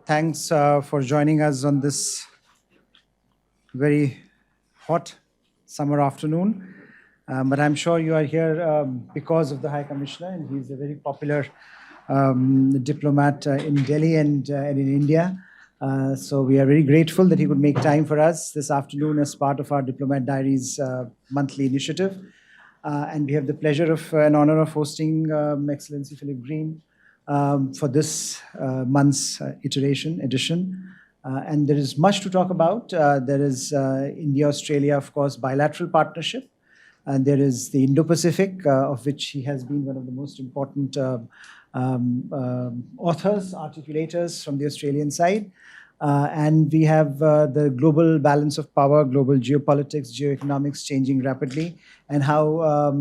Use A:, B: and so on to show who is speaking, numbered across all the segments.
A: Thanks for joining us on this very hot summer afternoon. But I'm sure you are here because of the High Commissioner, and he's a very popular diplomat in Delhi and in India. So we are very grateful that he could make time for us this afternoon as part of our Diplomat Diaries monthly initiative. And we have the pleasure of and honor of hosting Excellency Philip Green for this month's edition. And there is much to talk about. There is India-Australia, of course, bilateral partnership. And there is the Indo-Pacific, of which he has been one of the most important authors, articulators from the Australian side. And we have the global balance of power, global geopolitics, geoeconomics changing rapidly, and how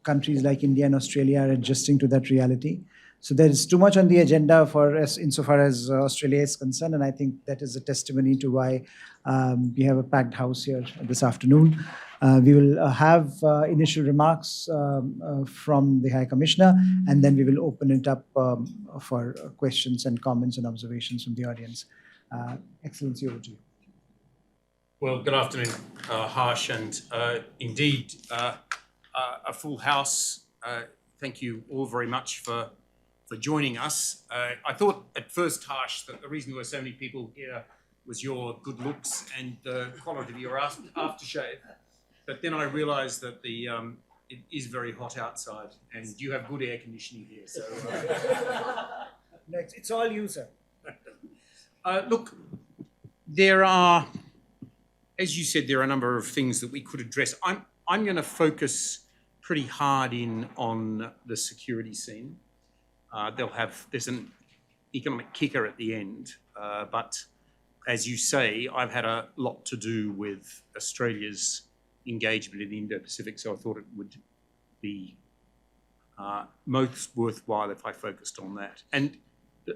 A: countries like India and Australia are adjusting to that reality. So there is too much on the agenda for us insofar as Australia is concerned, and I think that is a testimony to why we have a packed house here this afternoon. We will have initial remarks from the High Commissioner, and then we will open it up for questions and comments and observations from the audience. Excellency, over to you.
B: Well, good afternoon, Harsh, and indeed a full house. Thank you all very much for joining us. I thought at first, Harsh, that the reason there were so many people here was your good looks and the quality of your aftershave. But then I realised that it is very hot outside, and you have good air conditioning here. So
A: No, it's all you, sir.
B: look, there are, as you said, there are a number of things that we could address. I'm going to focus pretty hard on the security scene. There's an economic kicker at the end, but as you say, I've had a lot to do with Australia's engagement in the Indo-Pacific, so I thought it would be most worthwhile if I focused on that. And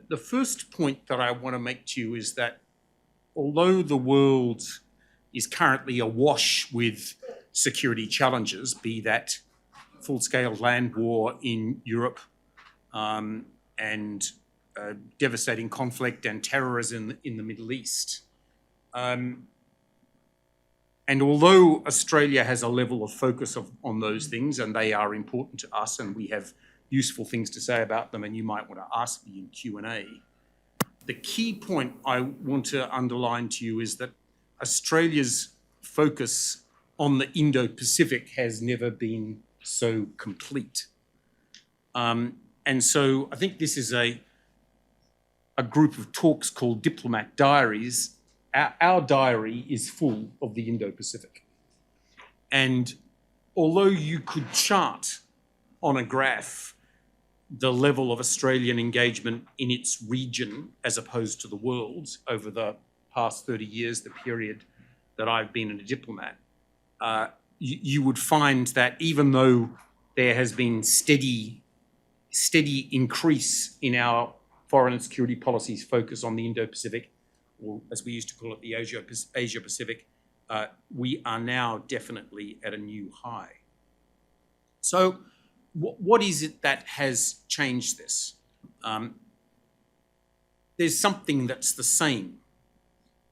B: the first point that I want to make to you is that although the world is currently awash with security challenges, be that full-scale land war in Europe, and devastating conflict and terrorism in the Middle East. And although Australia has a level of focus on those things, and they are important to us, and we have useful things to say about them, and you might want to ask me in Q&A, the key point I want to underline to you is that Australia's focus on the Indo-Pacific has never been so complete. And so I think this is a group of talks called Diplomat Diaries. Our diary is full of the Indo-Pacific. And although you could chart on a graph the level of Australian engagement in its region as opposed to the world over the past 30 years, the period that I've been a diplomat, you would find that even though there has been steady increase in our foreign and security policies focus on the Indo-Pacific, or as we used to call it, the Asia-Pacific, we are now definitely at a new high. So what is it that has changed this? There's something that's the same.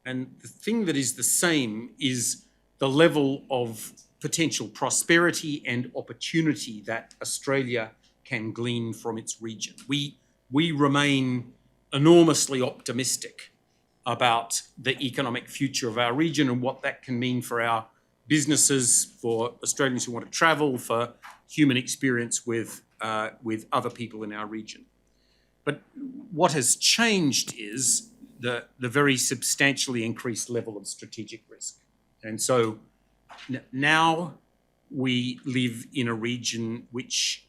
B: And the thing that is the same is the level of potential prosperity and opportunity that Australia can glean from its region. We remain enormously optimistic about the economic future of our region and what that can mean for our businesses, for Australians who want to travel, for human experience with other people in our region. But what has changed is the very substantially increased level of strategic risk. And so now we live in a region which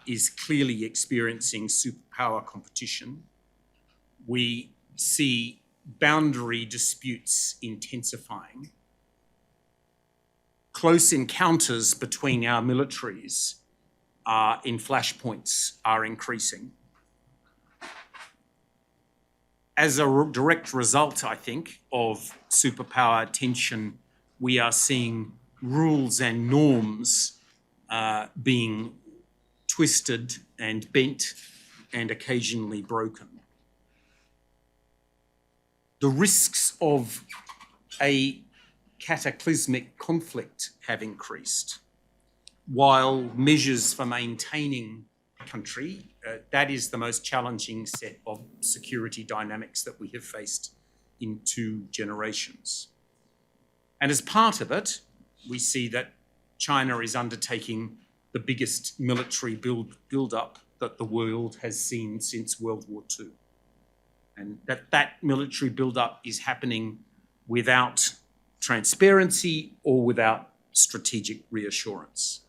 B: is clearly experiencing superpower competition. We see boundary disputes intensifying. Close encounters between our militaries in flashpoints are increasing. As a direct result, I think, of superpower tension, we are seeing rules and norms being twisted and bent and occasionally broken. the risks of a cataclysmic conflict have increased, while measures for maintaining a country, that is the most challenging set of security dynamics that we have faced in 2 generations. And as part of it, we see that China is undertaking the biggest military build-up that the world has seen since World War II. And that military build-up is happening without transparency or without strategic reassurance.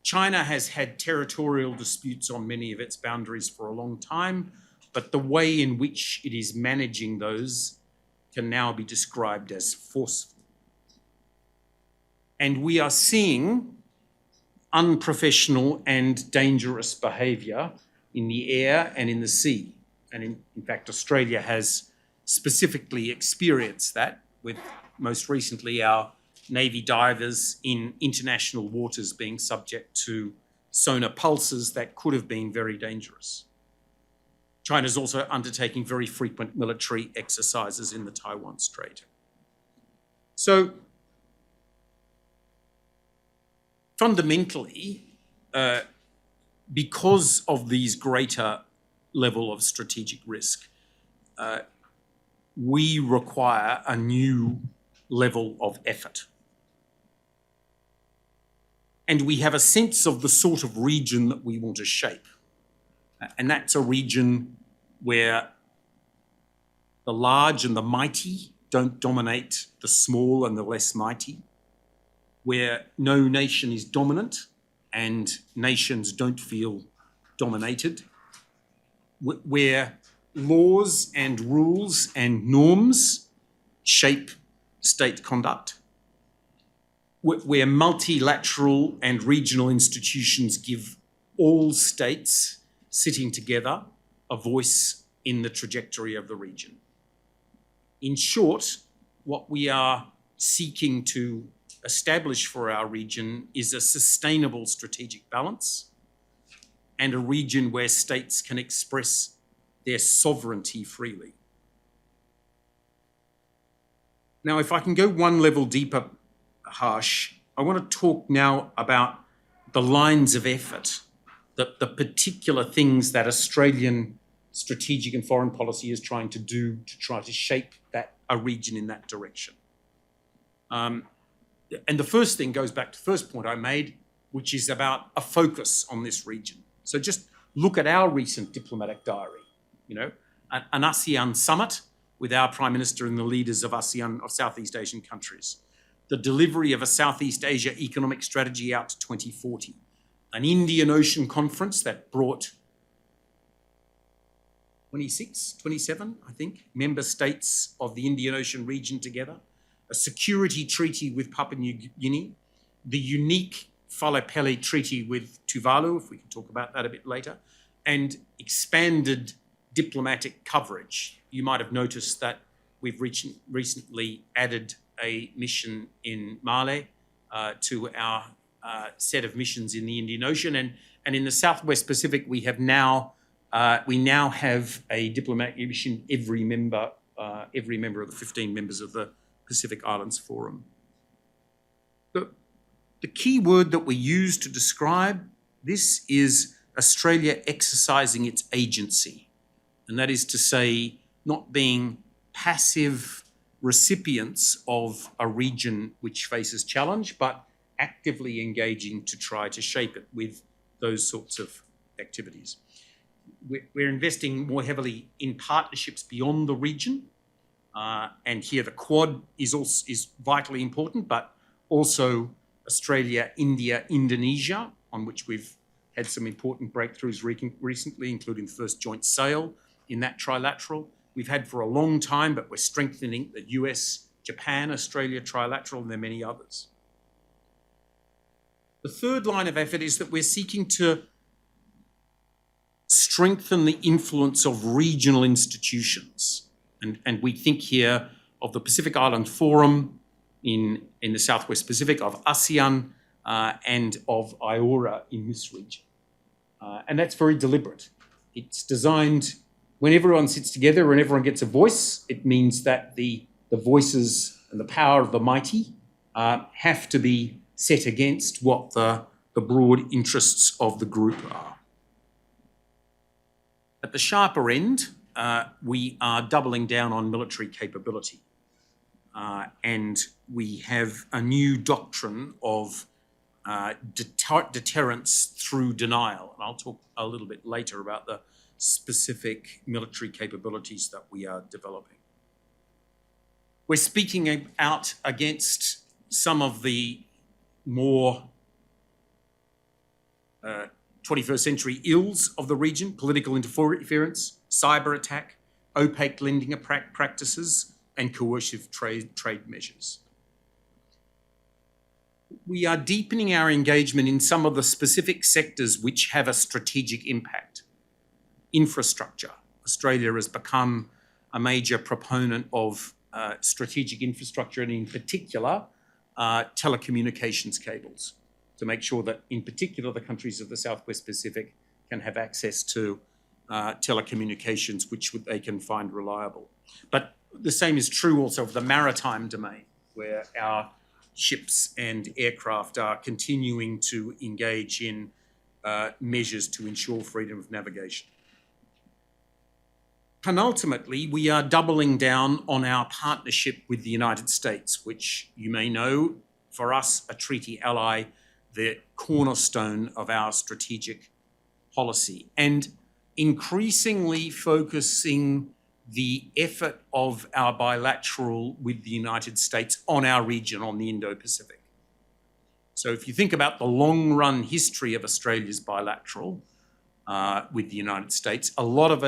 B: China has had territorial disputes on many of its boundaries for a long time, but the way in which it is managing those can now be described as forceful. And we are seeing unprofessional and dangerous behaviour in the air and in the sea. And in fact, Australia has specifically experienced that, with most recently our Navy divers in international waters being subject to sonar pulses that could have been very dangerous. China is also undertaking very frequent military exercises in the Taiwan Strait. So fundamentally, because of these greater level of strategic risk, we require a new level of effort. And we have a sense of the sort of region that we want to shape. And that's a region where the large and the mighty don't dominate the small and the less mighty, where no nation is dominant and nations don't feel dominated, where laws and rules and norms shape state conduct, where multilateral and regional institutions give all states sitting together a voice in the trajectory of the region. In short, what we are seeking to establish for our region is a sustainable strategic balance and a region where states can express their sovereignty freely. Now, if I can go one level deeper, Harsh, I want to talk now about the lines of effort, the particular things that Australian strategic and foreign policy is trying to do to try to shape a region in that direction. And the first thing goes back to the first point I made, which is about a focus on this region. So just look at our recent diplomatic diary, an ASEAN summit with our Prime Minister and the leaders of ASEAN, of Southeast Asian countries, the delivery of a Southeast Asia economic strategy out to 2040, an Indian Ocean conference that brought 26, 27, I think, member states of the Indian Ocean region together, a security treaty with Papua New Guinea, the unique Falepele treaty with Tuvalu, if we can talk about that a bit later, and expanded diplomatic coverage. You might have noticed that we've recently added a mission in Mali to our set of missions in the Indian Ocean, and in the Southwest Pacific we now have a diplomatic mission every member of the 15 members of the Pacific Islands Forum. The key word that we use to describe this is Australia exercising its agency, and that is to say, not being passive recipients of a region which faces challenge, but actively engaging to try to shape it with those sorts of activities. We're investing more heavily in partnerships beyond the region, and here the Quad is vitally important, but also Australia, India, Indonesia, on which we've had some important breakthroughs recently, including the first joint sail in that trilateral. We've had for a long time, but we're strengthening the US, Japan, Australia trilateral, and there are many others. The third line of effort is that we're seeking to strengthen the influence of regional institutions. And we think here of the Pacific Island Forum in the Southwest Pacific, of ASEAN, and of IORA in this region. And that's very deliberate. It's designed When everyone sits together and everyone gets a voice, it means that the voices and the power of the mighty have to be set against what the broad interests of the group are. At the sharper end, we are doubling down on military capability. And we have a new doctrine of deterrence through denial. And I'll talk a little bit later about the specific military capabilities that we are developing. We're speaking out against some of the more 21st century ills of the region: political interference, cyber attack, opaque lending practices, and coercive trade measures. We are deepening our engagement in some of the specific sectors which have a strategic impact. Infrastructure. Australia has become a major proponent of strategic infrastructure, and in particular, telecommunications cables, to make sure that, in particular, the countries of the Southwest Pacific can have access to telecommunications which they can find reliable. But the same is true also of the maritime domain, where our ships and aircraft are continuing to engage in measures to ensure freedom of navigation. Penultimately, we are doubling down on our partnership with the United States, which you may know, for us, a treaty ally, the cornerstone of our strategic policy, and increasingly focusing the effort of our bilateral with the United States on our region, on the Indo-Pacific. So if you think about the long-run history of Australia's bilateral with the United States, a lot of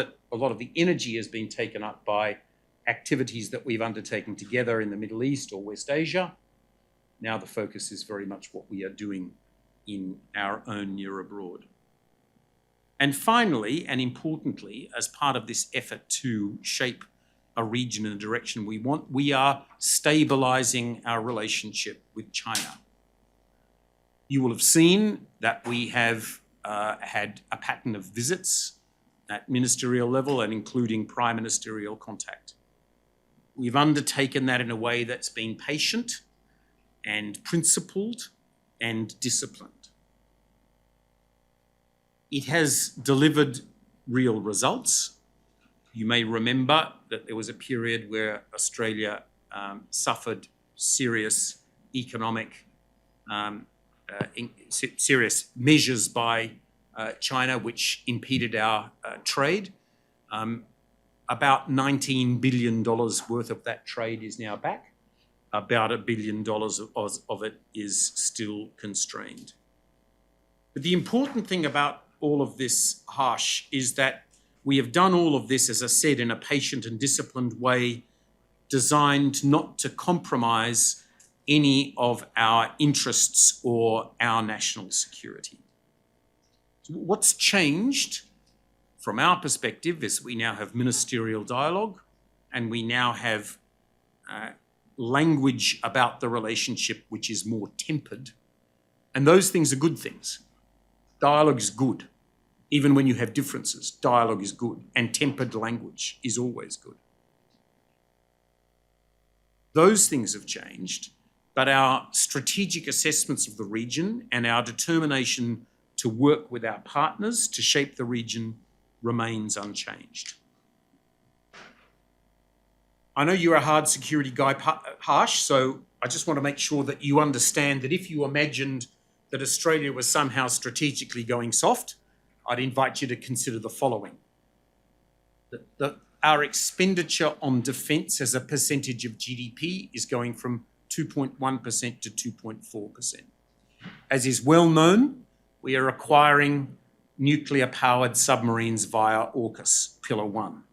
B: the energy has been taken up by activities that we've undertaken together in the Middle East or West Asia. Now the focus is very much what we are doing in our own near abroad. And finally, and importantly, as part of this effort to shape a region in the direction we want, we are stabilising our relationship with China. You will have seen that we have had a pattern of visits at ministerial level and including prime ministerial contact. We've undertaken that in a way that's been patient and principled and disciplined. It has delivered real results. You may remember that there was a period where Australia suffered serious economic, serious measures by China which impeded our trade. About $19 billion worth of that trade is now back. About $1 billion of it is still constrained. But the important thing about all of this, Harsh, is that we have done all of this, as I said, in a patient and disciplined way, designed not to compromise any of our interests or our national security. So what's changed from our perspective is we now have ministerial dialogue and we now have language about the relationship which is more tempered. And those things are good things. Dialogue is good. Even when you have differences, dialogue is good, and tempered language is always good. Those things have changed, but our strategic assessments of the region and our determination to work with our partners to shape the region remains unchanged. I know you're a hard security guy, Harsh, so I just want to make sure that you understand that if you imagined that Australia was somehow strategically going soft, I'd invite you to consider the following. Our expenditure on defence as a percentage of GDP is going from 2.1% to 2.4%. As is well known, we are acquiring nuclear-powered submarines via AUKUS Pillar 1.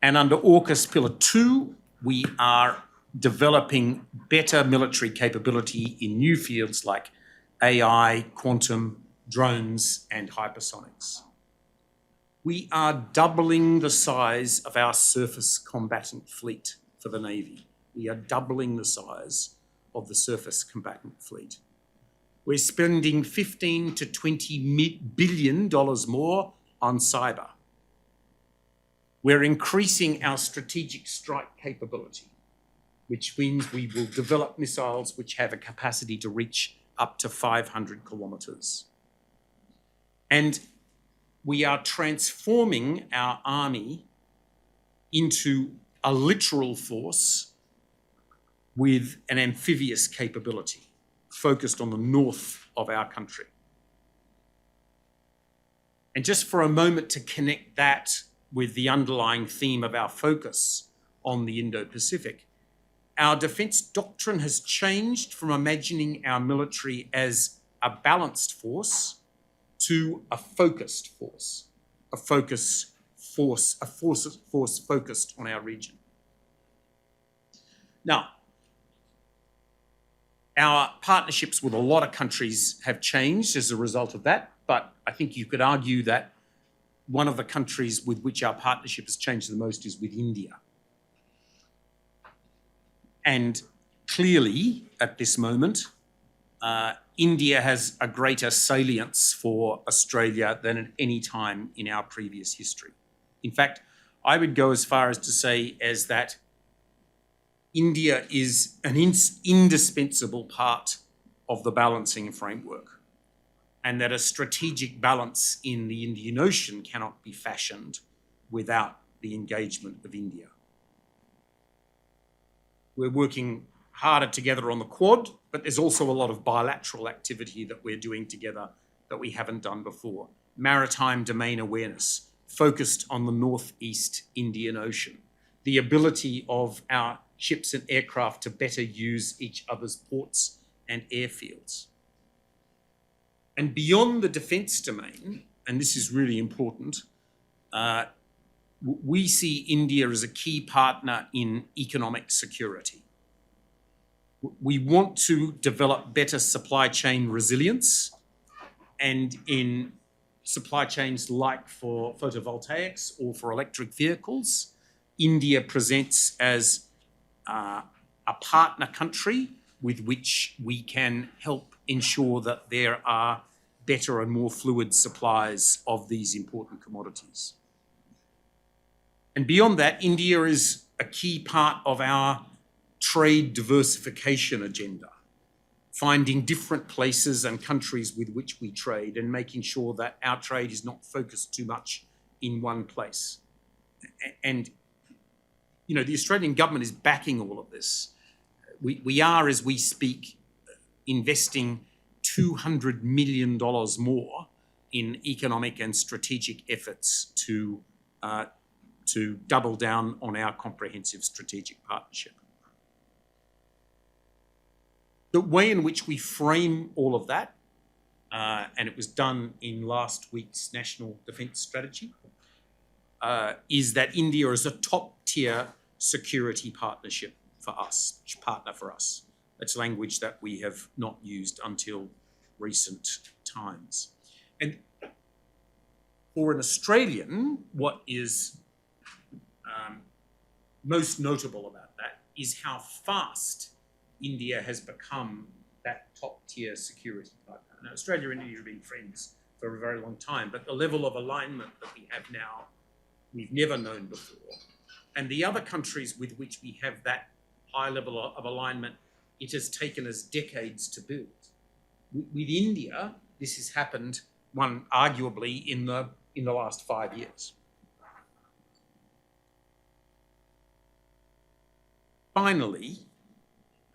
B: And under AUKUS Pillar 2, we are developing better military capability in new fields like AI, quantum, drones, and hypersonics. We are doubling the size of our surface combatant fleet for the Navy. We are doubling the size of the surface combatant fleet. We're spending $15 to $20 billion more on cyber. We're increasing our strategic strike capability, which means we will develop missiles which have a capacity to reach up to 500 kilometres. And we are transforming our army into a literal force with an amphibious capability focused on the north of our country. And just for a moment to connect that with the underlying theme of our focus on the Indo-Pacific, our defence doctrine has changed from imagining our military as a balanced force to a focused force, a force focused on our region. Now, our partnerships with a lot of countries have changed as a result of that, but I think you could argue that one of the countries with which our partnership has changed the most is with India. And clearly, at this moment, India has a greater salience for Australia than at any time in our previous history. In fact, I would go as far as to say as that India is an indispensable part of the balancing framework, and that a strategic balance in the Indian Ocean cannot be fashioned without the engagement of India. We're working harder together on the Quad, but there's also a lot of bilateral activity that we're doing together that we haven't done before. Maritime domain awareness, focused on the Northeast Indian Ocean. The ability of our ships and aircraft to better use each other's ports and airfields. And beyond the defence domain, and this is really important, we see India as a key partner in economic security. We want to develop better supply chain resilience, and in supply chains like for photovoltaics or for electric vehicles, India presents as a partner country with which we can help ensure that there are better and more fluid supplies of these important commodities. And beyond that, India is a key part of our trade diversification agenda, finding different places and countries with which we trade and making sure that our trade is not focused too much in one place. And you know, the Australian government is backing all of this. We are, as we speak, investing $200 million more in economic and strategic efforts to double down on our comprehensive strategic partnership. The way in which we frame all of that, and it was done in last week's National Defence Strategy, is that India is a top-tier security partner for us. That's language that we have not used until recent times. And for an Australian, what is most notable about that is how fast India has become that top-tier security partner. Now, Australia and India have been friends for a very long time, but the level of alignment that we have now, we've never known before. And the other countries with which we have that high level of alignment, it has taken us decades to build. With India, this has happened, arguably, in the last 5 years. Finally,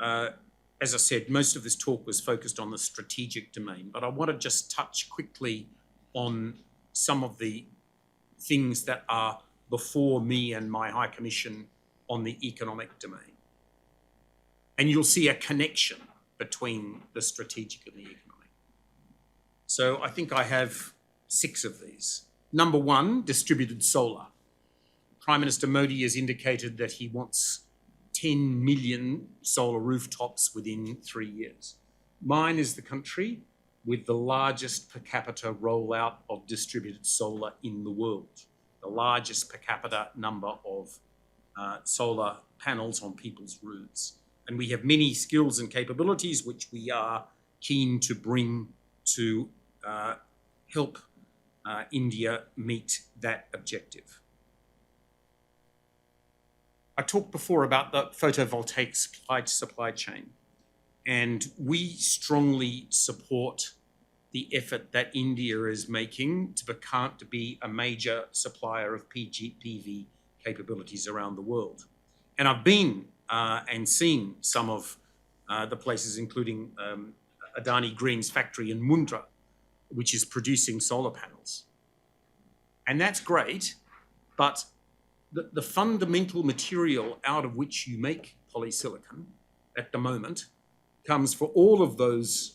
B: as I said, most of this talk was focused on the strategic domain, but I want to just touch quickly on some of the things that are before me and my High Commission on the economic domain. And you'll see a connection between the strategic and the economic. So I think I have 6 of these. Number 1, distributed solar. Prime Minister Modi has indicated that he wants 10 million solar rooftops within 3 years. Mine is the country with the largest per capita rollout of distributed solar in the world, the largest per capita number of solar panels on people's roofs. And we have many skills and capabilities which we are keen to bring to help India meet that objective. talked before about the photovoltaic supply chain, and we strongly support the effort that India is making to be a major supplier of PV capabilities around the world. And I've been and seen some of the places, including Adani Green's factory in Mundra, which is producing solar panels. And that's great, but the fundamental material out of which you make polysilicon at the moment comes for all of those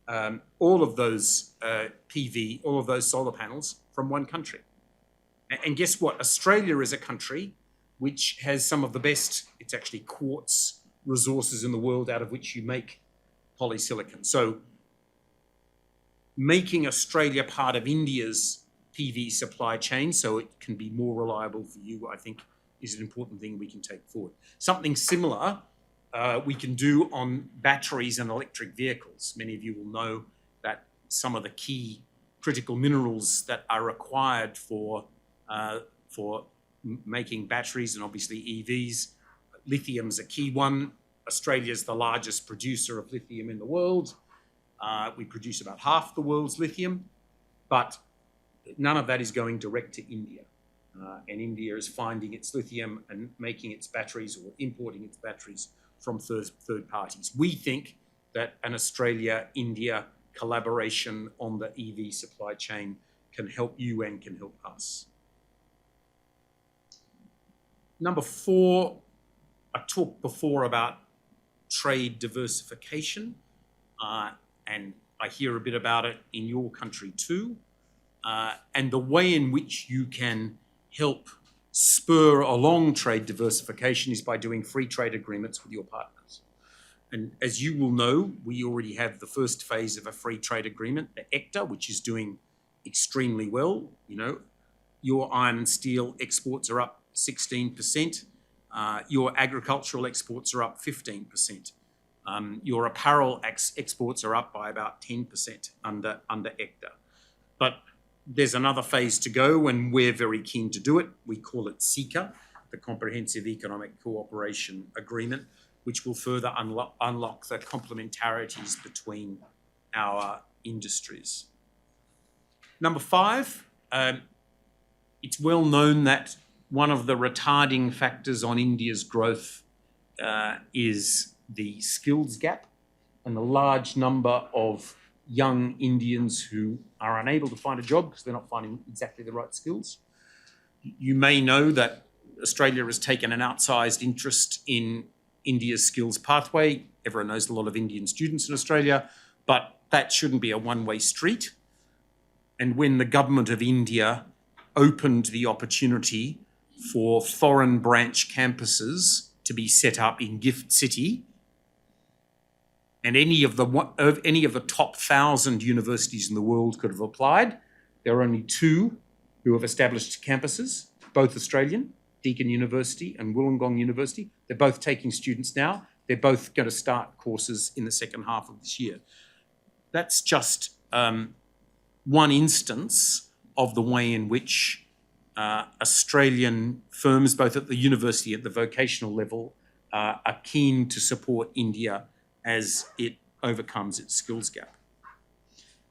B: PV, all of those solar panels from one country. And guess what? Australia is a country which has some of the best, it's actually quartz resources in the world out of which you make polysilicon. So making Australia part of India's PV supply chain so it can be more reliable for you, I think, is an important thing we can take forward. Something similar we can do on batteries and electric vehicles. Many of you will know that some of the key critical minerals that are required for making batteries and obviously EVs, lithium's a key one. Australia's the largest producer of lithium in the world. We produce about half the world's lithium, but none of that is going direct to India. And India is finding its lithium and making its batteries or importing its batteries from third parties. We think that an Australia-India collaboration on the EV supply chain can help you and can help us. Number 4, I talked before about trade diversification, and I hear a bit about it in your country too. And the way in which you can help spur along trade diversification is by doing free trade agreements with your partners. And as you will know, we already have the first phase of a free trade agreement, the ECTA, which is doing extremely well. You know, your iron and steel exports are up 16%. Your agricultural exports are up 15%. Your apparel exports are up by about 10% under ECTA. But there's another phase to go, and we're very keen to do it. We call it CECA, the Comprehensive Economic Cooperation Agreement, which will further unlock the complementarities between our industries. Number 5, it's well known that one of the retarding factors on India's growth is the skills gap and the large number of young Indians who are unable to find a job because they're not finding exactly the right skills. You may know that Australia has taken an outsized interest in India's skills pathway. Everyone knows a lot of Indian students in Australia, but that shouldn't be a one-way street. And when the government of India opened the opportunity for foreign branch campuses to be set up in Gift City, and any of the top 1,000 universities in the world could have applied. There are only 2 who have established campuses, both Australian, Deakin University and Wollongong University. They're both taking students now. They're both going to start courses in the second half of this year. That's just one instance of the way in which Australian firms, both at the university and the vocational level, are keen to support India as it overcomes its skills gap.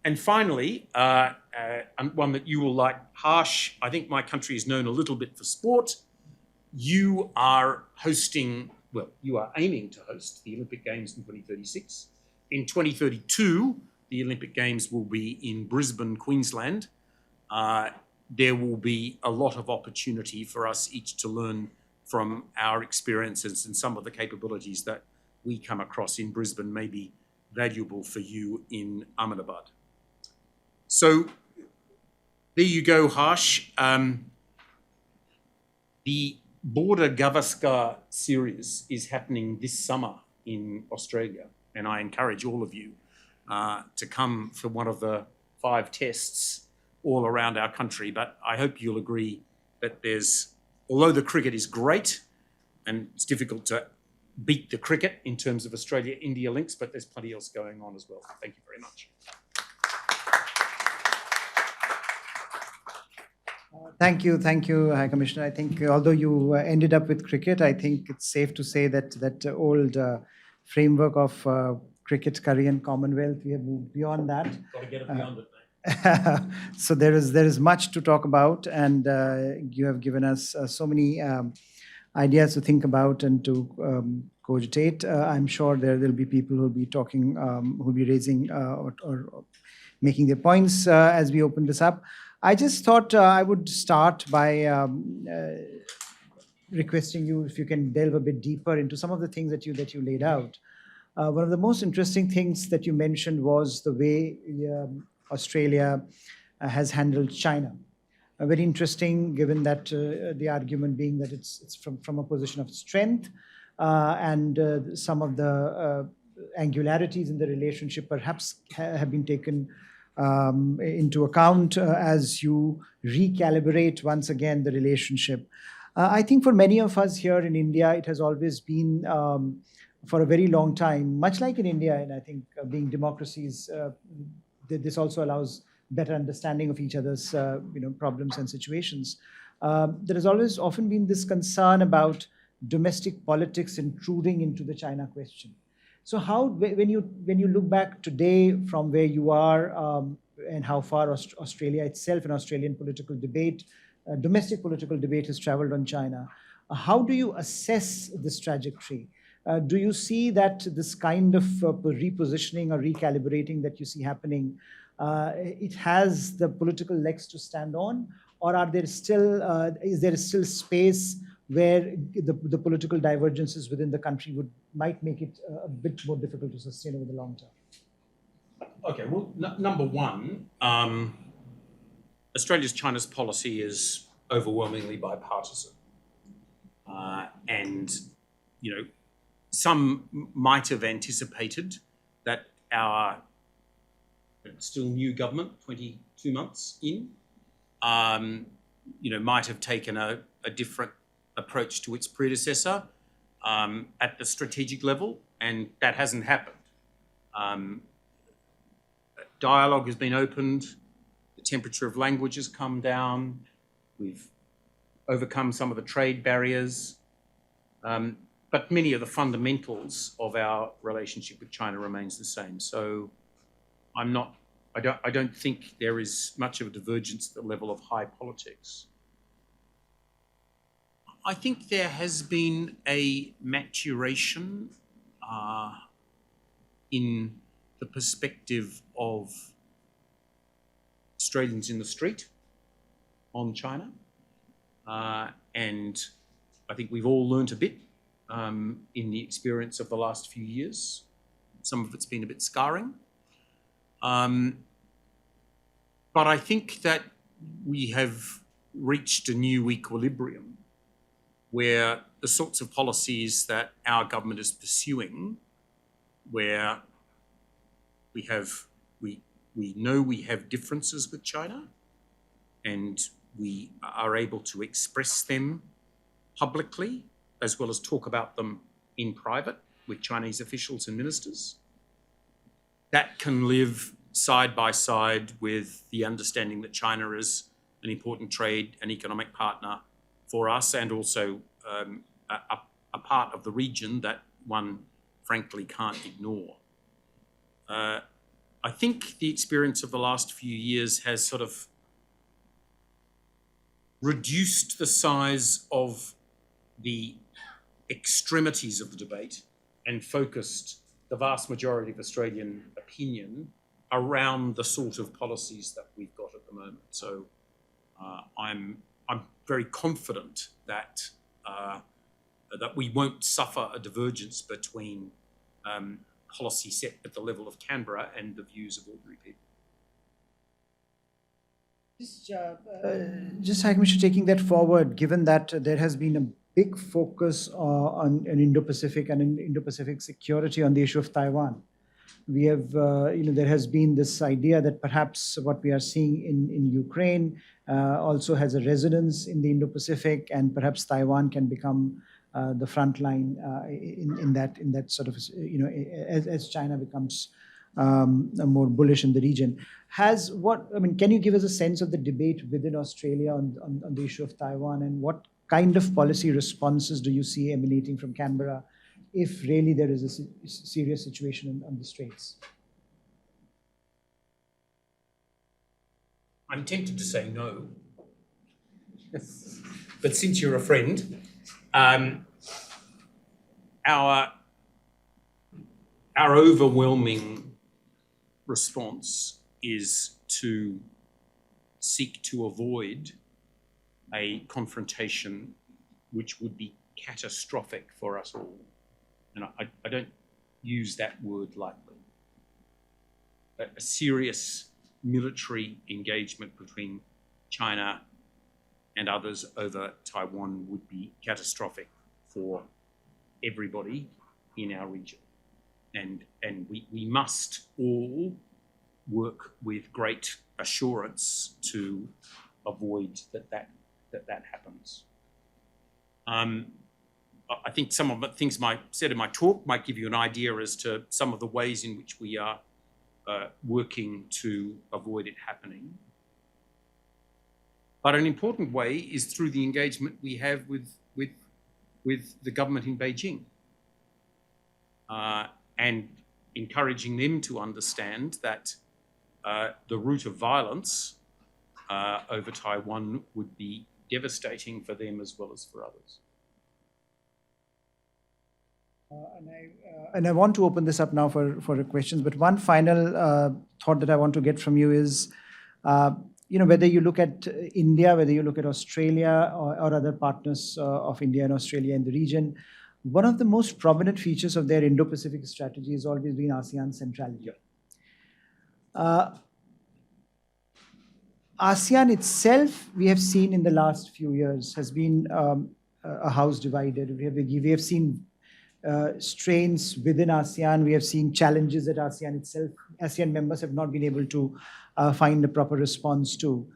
B: And finally, one that you will like, Harsh, I think my country is known a little bit for sport. You are aiming to host the Olympic Games in 2036. In 2032, the Olympic Games will be in Brisbane, Queensland. There will be a lot of opportunity for us each to learn from our experiences, and some of the capabilities that we come across in Brisbane may be valuable for you in Ahmedabad. So there you go, Harsh. The Border Gavaskar series is happening this summer in Australia, and I encourage all of you to come for one of the 5 tests all around our country. But I hope you'll agree that although the cricket is great, and it's difficult to beat the cricket in terms of Australia-India links, but there's plenty else going on as well. Thank you very much.
A: Thank you, High Commissioner. I think although you ended up with cricket, I think it's safe to say that that old framework of cricket, curry, and Commonwealth, we have moved beyond that.
B: Got to get it beyond it, mate.
A: So there is much to talk about, and you have given us so many ideas to think about and to cogitate. I'm sure there will be people who will be talking, who will be raising or making their points as we open this up. I just thought I would start by requesting you if you can delve a bit deeper into some of the things that you laid out. One of the most interesting things that you mentioned was the way Australia has handled China. Very interesting, given that the argument being that it's from a position of strength, and some of the angularities in the relationship perhaps have been taken into account as you recalibrate once again the relationship. I think for many of us here in India, it has always been for a very long time, much like in India, and I think being democracies, this also allows better understanding of each other's problems and situations. There has always often been this concern about domestic politics intruding into the China question. So how, when you look back today from where you are, and how far Australia itself and Australian political debate, domestic political debate has traveled on China, how do you assess this trajectory? Do you see that this kind of repositioning or recalibrating that you see happening, it has the political legs to stand on, or are there still is there still space where the political divergences within the country might make it a bit more difficult to sustain over the long term?
B: Okay, well, number one, Australia's China's policy is overwhelmingly bipartisan. And, some might have anticipated that our still new government, 22 months in, might have taken a different approach to its predecessor at the strategic level, and that hasn't happened. Dialogue has been opened, the temperature of language has come down, we've overcome some of the trade barriers, but many of the fundamentals of our relationship with China remains the same. So I don't think there is much of a divergence at the level of high politics. I think there has been a maturation in the perspective of Australians in the street on China. And I think we've all learnt a bit in the experience of the last few years. Some of it's been a bit scarring. But I think that we have reached a new equilibrium where the sorts of policies that our government is pursuing, where we know we have differences with China, and we are able to express them publicly as well as talk about them in private with Chinese officials and ministers. That can live side by side with the understanding that China is an important trade and economic partner for us, and also a part of the region that one frankly can't ignore. I think the experience of the last few years has sort of reduced the size of the extremities of the debate and focused the vast majority of Australian opinion around the sort of policies that we've got at the moment. So I'm very confident that that we won't suffer a divergence between policy set at the level of Canberra and the views of ordinary people.
A: Just High Commissioner, taking that forward, given that there has been a big focus on Indo-Pacific and in Indo-Pacific security on the issue of Taiwan, we have, there has been this idea that perhaps what we are seeing in Ukraine also has a resonance in the Indo-Pacific, and perhaps Taiwan can become the front line in that sort of, as China becomes more bullish in the region. Can you give us a sense of the debate within Australia on the issue of Taiwan, and what kind of policy responses do you see emanating from Canberra if really there is a serious situation on the Straits?
B: I'm tempted to say no, but since you're a friend, our overwhelming response is to seek to avoid a confrontation which would be catastrophic for us all. And I don't use that word lightly. A serious military engagement between China and others over Taiwan would be catastrophic for everybody in our region. And we must all work with great assurance to avoid that happens. I think some of the things I said in my talk might give you an idea as to some of the ways in which we are working to avoid it happening. But an important way is through the engagement we have with the government in Beijing, and encouraging them to understand that the route of violence over Taiwan would be devastating for them as well as for others.
A: And I want to open this up now for questions, but one final thought that I want to get from you is, whether you look at India, whether you look at Australia or other partners of India and Australia in the region, one of the most prominent features of their Indo-Pacific strategy has always been ASEAN centrality. ASEAN itself, we have seen in the last few years, has been a house divided. We have seen strains within ASEAN. We have seen challenges that ASEAN members have not been able to find a proper response to.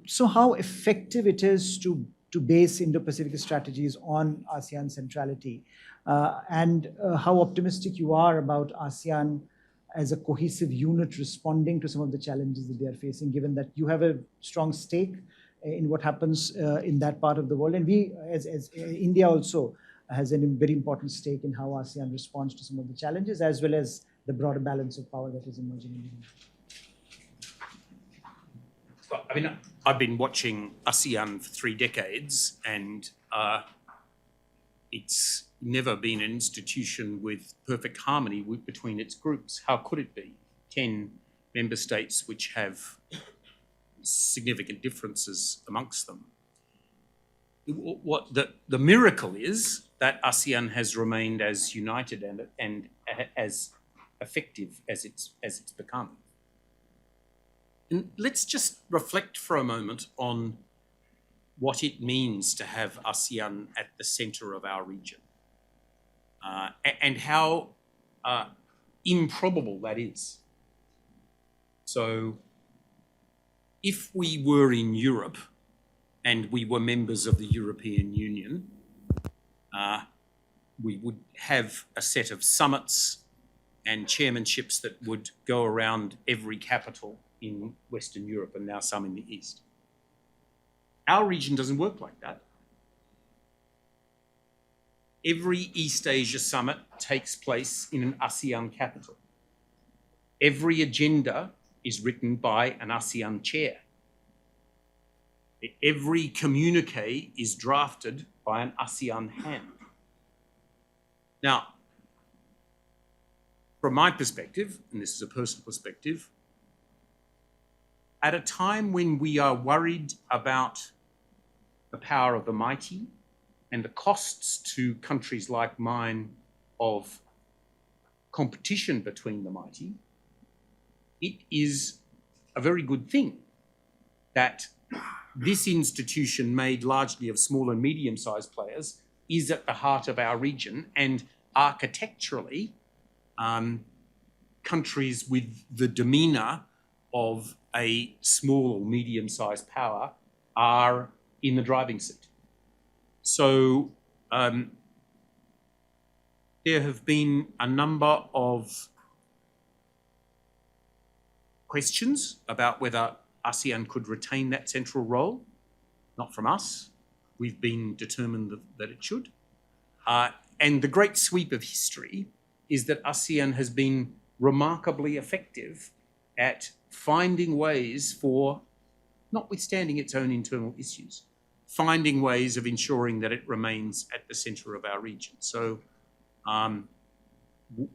A: So how effective it is to base Indo-Pacific strategies on ASEAN centrality, and how optimistic you are about ASEAN as a cohesive unit responding to some of the challenges that they are facing, given that you have a strong stake in what happens in that part of the world. And we, as India also, has a very important stake in how ASEAN responds to some of the challenges, as well as the broader balance of power that is emerging in the region.
B: Well, I mean, I've been watching ASEAN for 3 decades, and it's never been an institution with perfect harmony between its groups. How could it be? 10 member states which have significant differences amongst them. What the miracle is that ASEAN has remained as united and as effective as it's become. And let's just reflect for a moment on what it means to have ASEAN at the centre of our region, and how improbable that is. So if we were in Europe and we were members of the European Union, we would have a set of summits and chairmanships that would go around every capital in Western Europe, and now some in the East. Our region doesn't work like that. Every East Asia summit takes place in an ASEAN capital. Every agenda is written by an ASEAN chair. Every communique is drafted by an ASEAN hand. Now, from my perspective, and this is a personal perspective, at a time when we are worried about the power of the mighty and the costs to countries like mine of competition between the mighty, it is a very good thing that this institution, made largely of small and medium-sized players, is at the heart of our region, and architecturally, countries with the demeanour of a small or medium-sized power are in the driving seat. So there have been a number of questions about whether ASEAN could retain that central role. Not from us. We've been determined that it should. And the great sweep of history is that ASEAN has been remarkably effective at finding ways for, notwithstanding its own internal issues, finding ways of ensuring that it remains at the centre of our region. So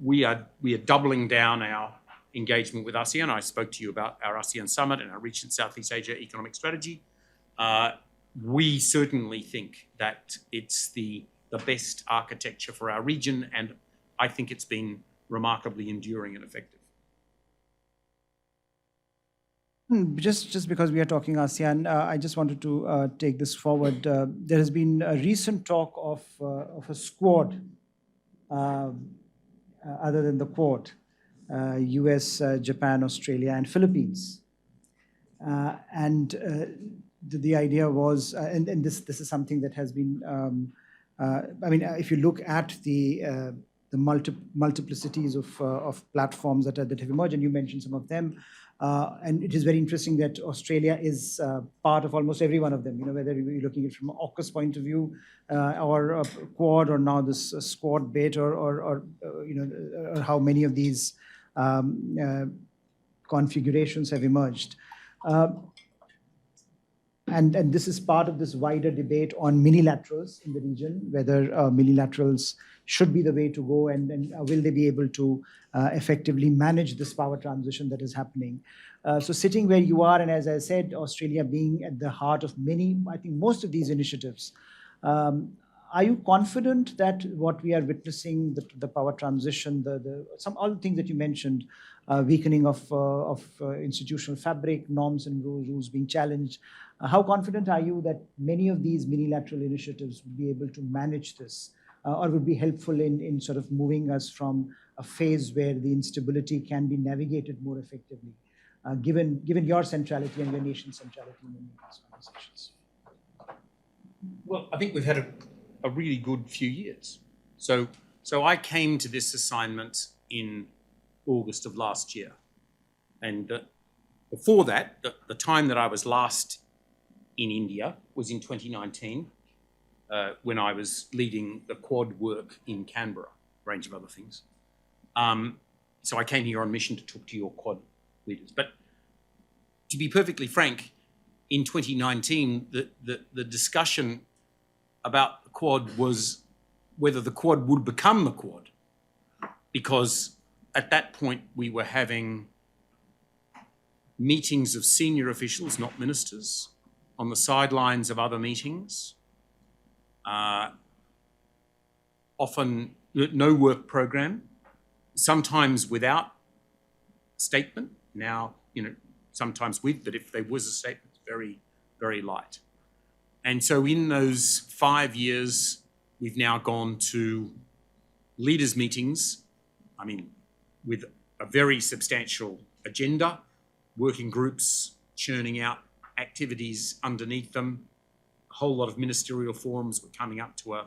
B: we are doubling down our engagement with ASEAN. I spoke to you about our ASEAN summit and our recent Southeast Asia economic strategy. We certainly think that it's the best architecture for our region, and I think it's been remarkably enduring and effective.
A: Just because we are talking ASEAN, I just wanted to take this forward. There has been a recent talk of a squad, other than the Quad, US, Japan, Australia, and Philippines. And the idea was, and this is something that has been, I mean, if you look at the multiplicities of platforms that have emerged, and you mentioned some of them, and it is very interesting that Australia is part of almost every one of them. You know, whether you're looking at it from an AUKUS point of view, or Quad, or now this squad bit, or you know, or how many of these configurations have emerged. And this is part of this wider debate on minilaterals in the region, whether minilaterals should be the way to go, and will they be able to effectively manage this power transition that is happening. So sitting where you are, and as I said, Australia being at the heart of many, I think most of these initiatives, are you confident that what we are witnessing, the power transition, all the things that you mentioned, weakening of institutional fabric, norms and rules being challenged, how confident are you that many of these minilateral initiatives will be able to manage this, or would be helpful in sort of moving us from a phase where the instability can be navigated more effectively, given your centrality and your nation's centrality in many of these conversations?
B: Well, I think we've had a really good few years. So I came to this assignment in August of last year. And before that, the time that I was last in India was in 2019, when I was leading the Quad work in Canberra, a range of other things. So I came here on mission to talk to your Quad leaders. But to be perfectly frank, in 2019, the discussion about the Quad was whether the Quad would become the Quad, because at that point we were having meetings of senior officials, not ministers, on the sidelines of other meetings, often no work program, sometimes without statement. Now, you know, sometimes with, but if there was a statement, it's very, very light. And so in those 5 years, we've now gone to leaders' meetings, I mean, with a very substantial agenda, working groups churning out activities underneath them, a whole lot of ministerial forums. We're coming up to a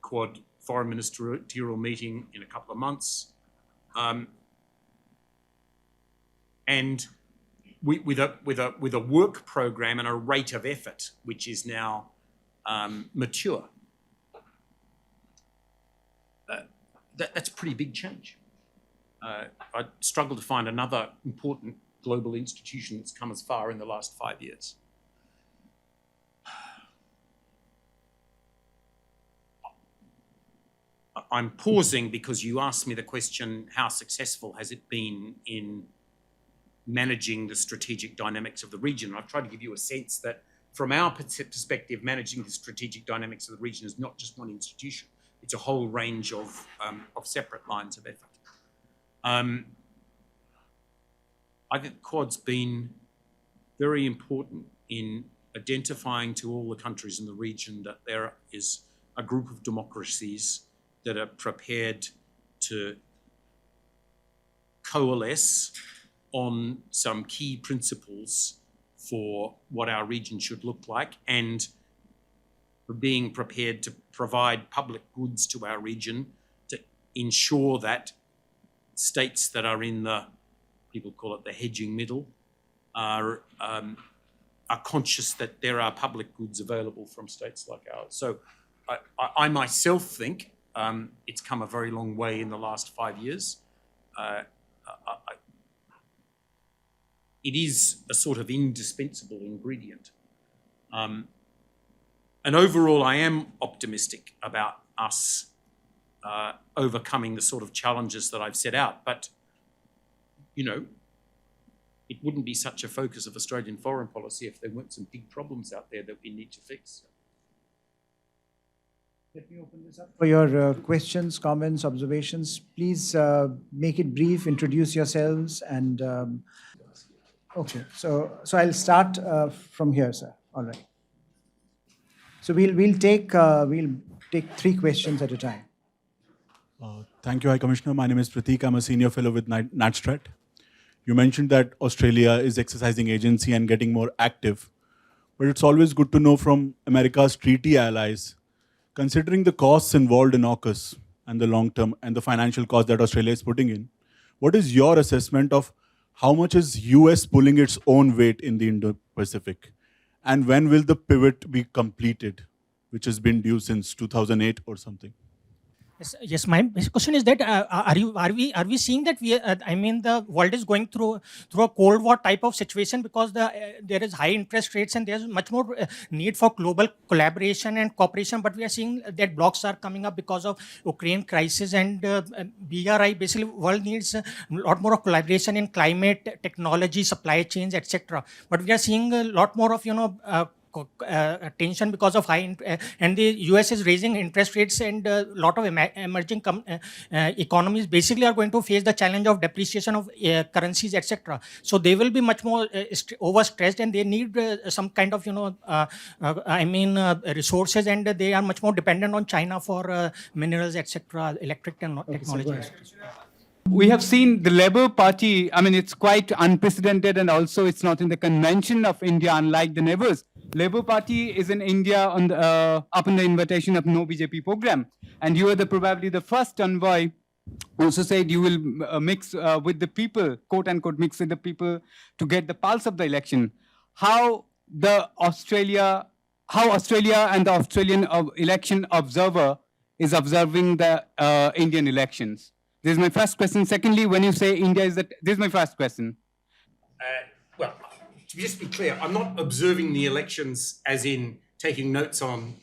B: Quad foreign ministerial meeting in a couple of months. And with a work program and a rate of effort which is now mature. That's a pretty big change. I struggle to find another important global institution that's come as far in the last 5 years. I'm pausing because you asked me the question, how successful has it been in managing the strategic dynamics of the region? I've tried to give you a sense that from our perspective, managing the strategic dynamics of the region is not just one institution. It's a whole range of separate lines of effort. I think Quad's been very important in identifying to all the countries in the region that there is a group of democracies that are prepared to coalesce on some key principles for what our region should look like, and for being prepared to provide public goods to our region to ensure that states that are in the people call it the hedging middle, are conscious that there are public goods available from states like ours. So I myself think it's come a very long way in the last 5 years. It is a sort of indispensable ingredient. And overall, I am optimistic about us overcoming the sort of challenges that I've set out. But, you know, it wouldn't be such a focus of Australian foreign policy if there weren't some big problems out there that we need to fix.
A: Let me open this up for your questions, comments, observations. Please make it brief, introduce yourselves, and okay. So I'll start from here, sir. All right. So we'll take 3 questions at a time.
C: Thank you, High Commissioner. My name is Prateek. I'm a senior fellow with NatStrat. You mentioned that Australia is exercising agency and getting more active, but it's always good to know from America's treaty allies, considering the costs involved in AUKUS and the long-term and the financial cost that Australia is putting in, what is your assessment of how much is US pulling its own weight in the Indo-Pacific? And when will the pivot be completed, which has been due since 2008 or something?
D: Yes, my question is that are we seeing that the world is going through a Cold War type of situation because there is high interest rates and there's much more need for global collaboration and cooperation, but we are seeing that blocks are coming up because of Ukraine crisis and BRI. Basically, world needs a lot more of collaboration in climate, technology, supply chains, etc. But we are seeing a lot more of tension because of high and the US is raising interest rates, and a lot of emerging economies basically are going to face the challenge of depreciation of currencies, etc. So they will be much more overstressed, and they need some kind of resources, and they are much more dependent on China for minerals, etc., electric technologies.
E: We have seen the Labour Party, it's quite unprecedented, and also it's not in the convention of India, unlike the neighbors. Labour Party is in India up on the invitation of No BJP program. And you are probably the first envoy also said you will mix with the people, quote unquote, mix with the people to get the pulse of the election. How Australia and the Australian election observer is observing the Indian elections? This is my first question. Secondly, when you say India is that, this is my first question.
B: Well, to just be clear, I'm not observing the elections as in taking notes on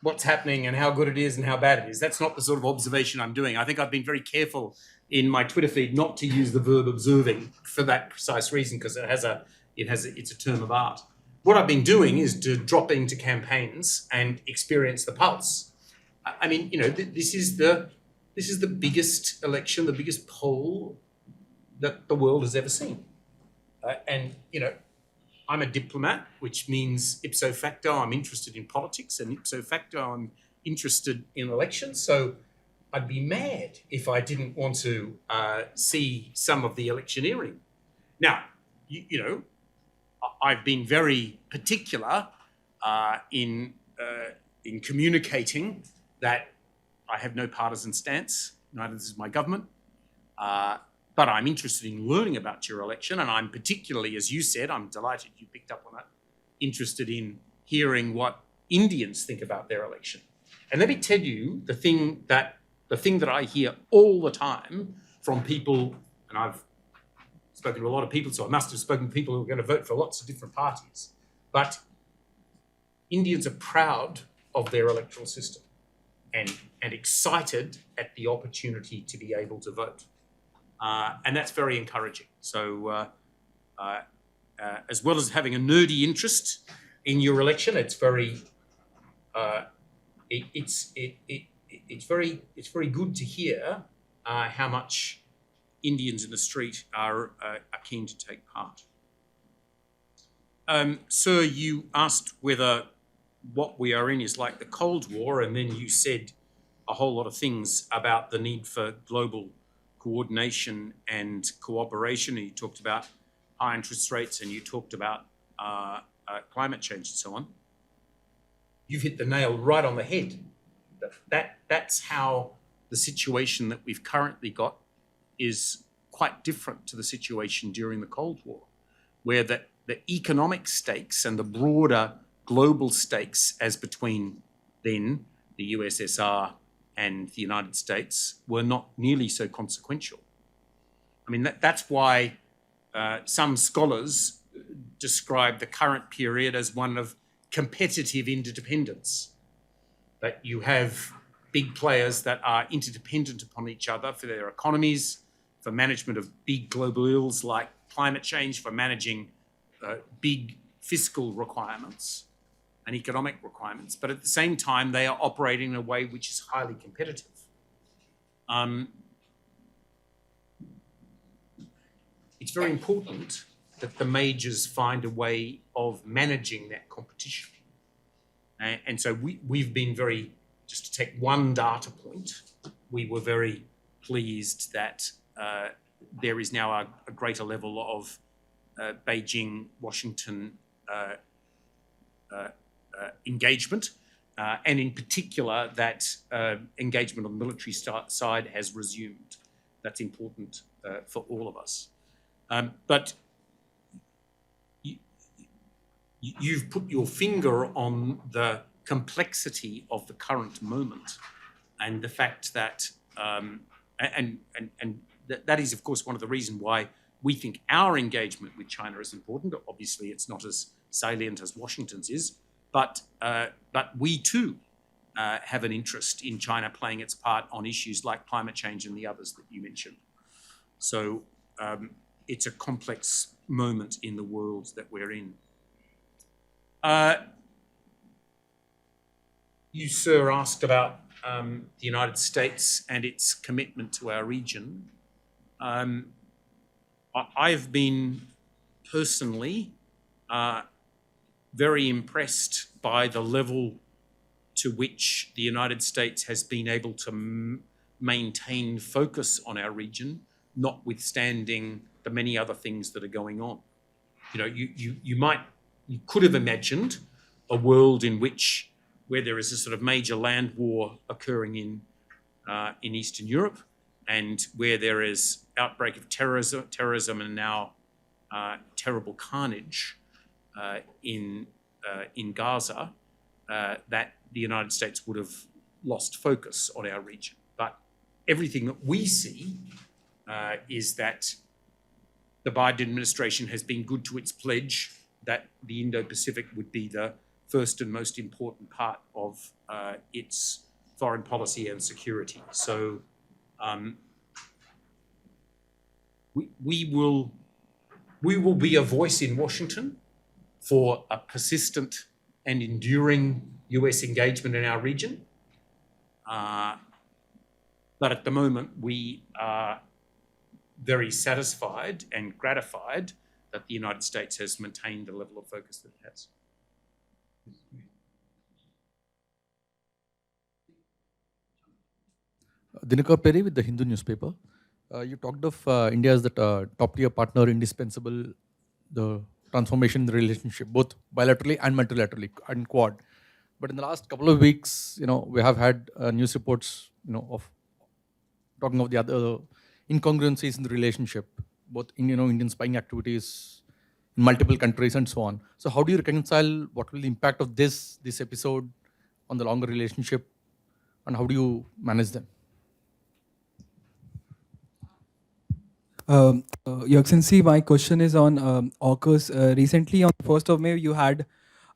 B: what's happening and how good it is and how bad it is. That's not the sort of observation I'm doing. I think I've been very careful in my Twitter feed not to use the verb observing for that precise reason, because it's a term of art. What I've been doing is to drop into campaigns and experience the pulse. This is the biggest election, the biggest poll that the world has ever seen. I'm a diplomat, which means ipso facto I'm interested in politics, and ipso facto I'm interested in elections. So I'd be mad if I didn't want to see some of the electioneering. Now, I've been very particular in communicating that I have no partisan stance, neither does my government, but I'm interested in learning about your election, and I'm particularly, as you said, I'm delighted you picked up on that, interested in hearing what Indians think about their election. And let me tell you the thing that I hear all the time from people, and I've spoken to a lot of people, so I must have spoken to people who are going to vote for lots of different parties, but Indians are proud of their electoral system and excited at the opportunity to be able to vote. And that's very encouraging. So as well as having a nerdy interest in your election, it's very good to hear how much Indians in the street are keen to take part. Sir, you asked whether what we are in is like the Cold War, and then you said a whole lot of things about the need for global coordination and cooperation, and you talked about high interest rates, and you talked about climate change and so on. You've hit the nail right on the head. That's how the situation that we've currently got is quite different to the situation during the Cold War, where the economic stakes and the broader global stakes as between then the USSR and the United States were not nearly so consequential. I mean, that's why some scholars describe the current period as one of competitive interdependence, that you have big players that are interdependent upon each other for their economies, for management of big global ills like climate change, for managing big fiscal requirements and economic requirements. But at the same time, they are operating in a way which is highly competitive. It's very important that the majors find a way of managing that competition. And so we've been very, just to take one data point, we were very pleased that there is now a greater level of Beijing, Washington engagement, and in particular that engagement on the military side has resumed. That's important for all of us. But you've put your finger on the complexity of the current moment and the fact that, that is, of course, one of the reasons why we think our engagement with China is important. Obviously, it's not as salient as Washington's is, but we too have an interest in China playing its part on issues like climate change and the others that you mentioned. So it's a complex moment in the world that we're in. You, sir, asked about the United States and its commitment to our region. I've been personally very impressed by the level to which the United States has been able to maintain focus on our region, notwithstanding the many other things that are going on. You know, you could have imagined a world in which, where there is a sort of major land war occurring in Eastern Europe, and where there is outbreak of terrorism and now terrible carnage in Gaza, that the United States would have lost focus on our region. But everything that we see is that the Biden administration has been good to its pledge that the Indo-Pacific would be the first and most important part of its foreign policy and security. So we will be a voice in Washington for a persistent and enduring US engagement in our region. But at the moment, we are very satisfied and gratified that the United States has maintained the level of focus that it has.
F: Dinakar Peri with the Hindu newspaper. You talked of India as the top-tier partner, indispensable, the transformation in the relationship, both bilaterally and multilaterally, and Quad. But in the last couple of weeks, we have had news reports, of talking of the other incongruencies in the relationship, both Indian spying activities in multiple countries and so on. So how do you reconcile what will the impact of this episode on the longer relationship, and how do you manage them?
G: Your Excellency, my question is on AUKUS. Recently, on the 1st of May, you had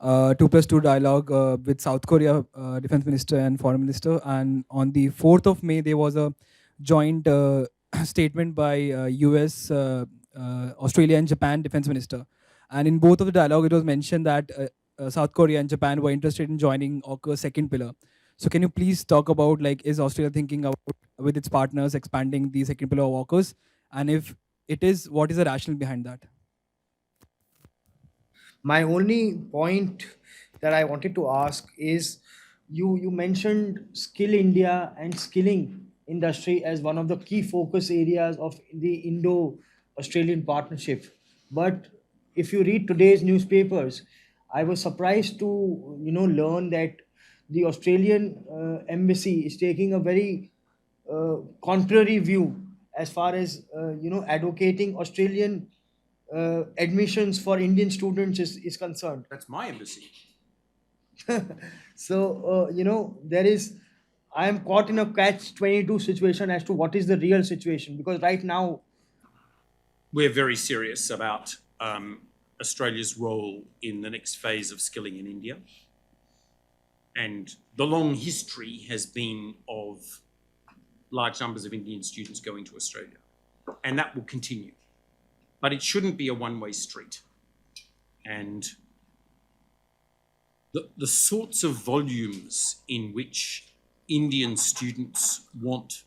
G: 2+2 dialogue with South Korea Defense Minister and Foreign Minister. And on the 4th of May, there was a joint statement by US, Australia and Japan Defense Minister. And in both of the dialogue, it was mentioned that South Korea and Japan were interested in joining AUKUS second pillar. So can you please talk about, is Australia thinking about, with its partners, expanding the second pillar of AUKUS? And if it is, what is the rationale behind that?
A: My only point that I wanted to ask is, you mentioned Skill India and skilling industry as one of the key focus areas of the Indo-Australian partnership. But if you read today's newspapers, I was surprised to learn that the Australian embassy is taking a very contrary view
H: as far as advocating Australian admissions for Indian students is concerned.
B: That's my embassy.
H: So I am caught in a catch-22 situation as to what is the real situation, because right now,
B: We're very serious about Australia's role in the next phase of skilling in India. And the long history has been of large numbers of Indian students going to Australia. And that will continue. But it shouldn't be a one-way street. And the sorts of volumes in which Indian students want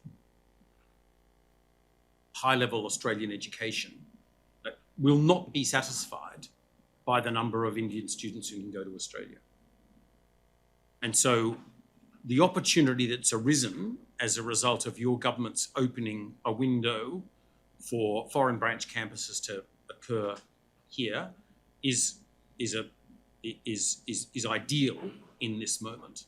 B: high-level Australian education will not be satisfied by the number of Indian students who can go to Australia. And so the opportunity that's arisen as a result of your government's opening a window for foreign branch campuses to occur here is ideal in this moment,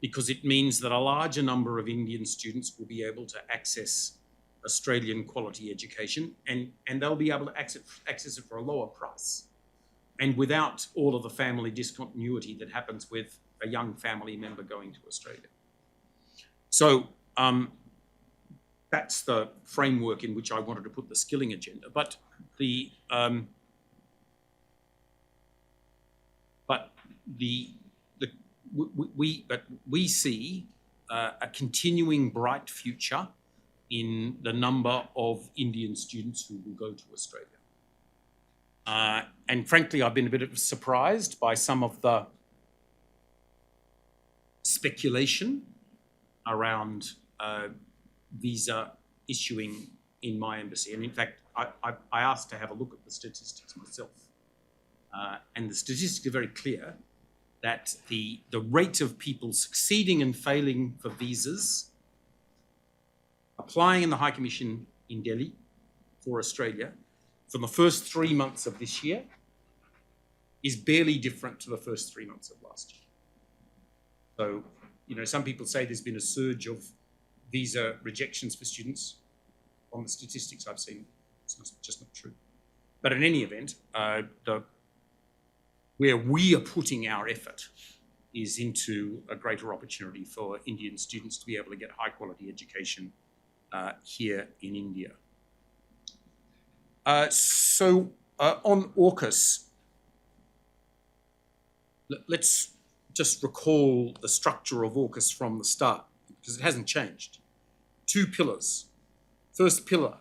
B: because it means that a larger number of Indian students will be able to access Australian quality education, and they'll be able to access it for a lower price and without all of the family discontinuity that happens with a young family member going to Australia. So that's the framework in which I wanted to put the skilling agenda. But we see a continuing bright future in the number of Indian students who will go to Australia. And frankly, I've been a bit surprised by some of the speculation around visa issuing in my embassy. And in fact, I asked to have a look at the statistics myself. And the statistics are very clear that the rate of people succeeding and failing for visas, applying in the High Commission in Delhi for Australia from the first 3 months of this year is barely different to the first 3 months of last year. So, some people say there's been a surge of visa rejections for students. On the statistics I've seen, it's just not true. But in any event, where we are putting our effort is into a greater opportunity for Indian students to be able to get high quality education here in India. So on AUKUS, let's just recall the structure of AUKUS from the start, because it hasn't changed. 2 pillars. First pillar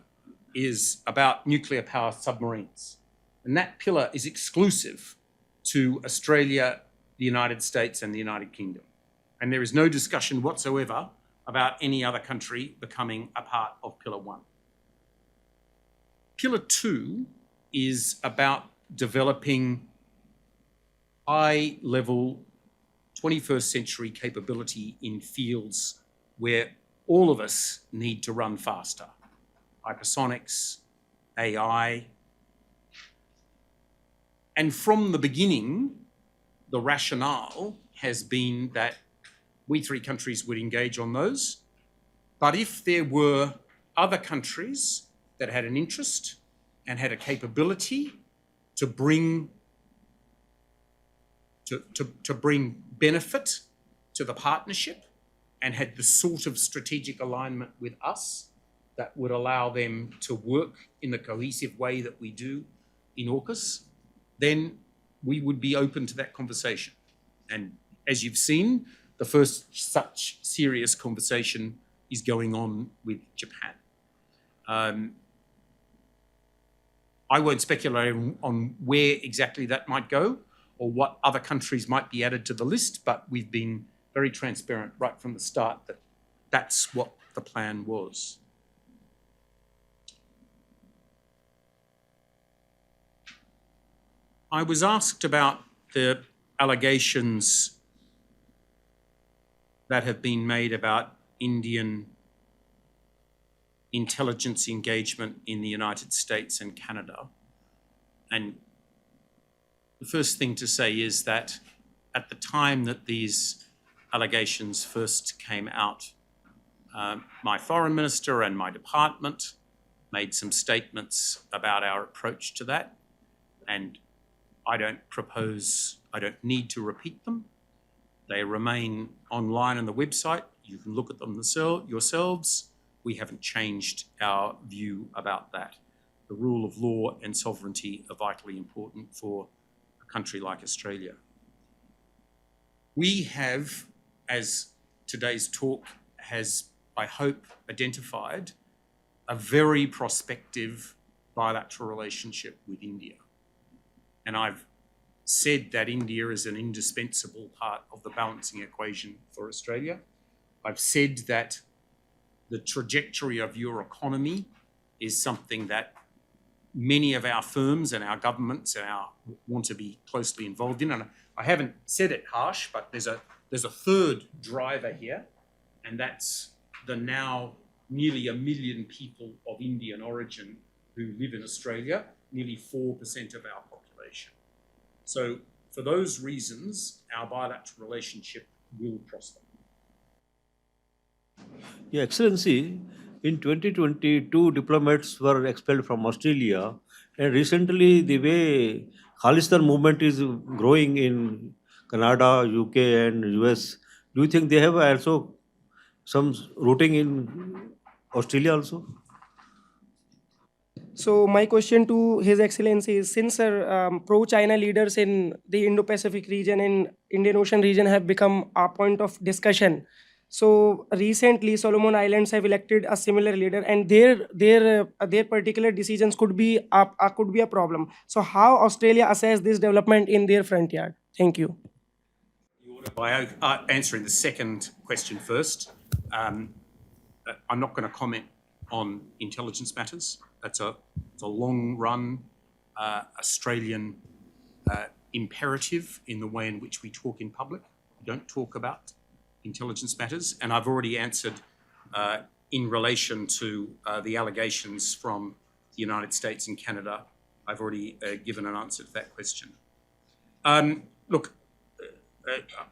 B: is about nuclear power submarines. And that pillar is exclusive to Australia, the United States, and the United Kingdom. And there is no discussion whatsoever about any other country becoming a part of Pillar 1. Pillar 2 is about developing high-level 21st century capability in fields where all of us need to run faster. Hypersonics, AI. And from the beginning, the rationale has been that we 3 countries would engage on those. But if there were other countries that had an interest and had a capability to bring benefit to the partnership and had the sort of strategic alignment with us that would allow them to work in the cohesive way that we do in AUKUS, then we would be open to that conversation. And as you've seen, the first such serious conversation is going on with Japan. I won't speculate on where exactly that might go or what other countries might be added to the list, but we've been very transparent right from the start that that's what the plan was. I was asked about the allegations that have been made about Indian intelligence engagement in the United States and Canada. And the first thing to say is that at the time that these allegations first came out, my foreign minister and my department made some statements about our approach to that, and I don't need to repeat them. They remain online on the website. You can look at them yourselves. We haven't changed our view about that. The rule of law and sovereignty are vitally important for a country like Australia. We have, as today's talk has, I hope, identified, a very prospective bilateral relationship with India. And I've said that India is an indispensable part of the balancing equation for Australia. I've said that the trajectory of your economy is something that many of our firms and our governments want to be closely involved in. And I haven't said it harsh, but there's a third driver here, and that's the now nearly 1 million people of Indian origin who live in Australia, nearly 4% of our population. So for those reasons, our bilateral relationship will prosper.
I: Your Excellency, in 2022, diplomats were expelled from Australia, and recently the way Khalistan movement is growing in Canada, UK, and US, do you think they have also some rooting in Australia also?
J: So my question to His Excellency is, since pro-China leaders in the Indo-Pacific region and Indian Ocean region have become a point of discussion, so recently Solomon Islands have elected a similar leader, and their particular decisions could be a problem. So how Australia assess this development in their front yard? Thank you.
B: By answering the second question first, I'm not going to comment on intelligence matters. It's a long-run Australian imperative in the way in which we talk in public. We don't talk about intelligence matters, and I've already answered in relation to the allegations from the United States and Canada. I've already given an answer to that question. Look,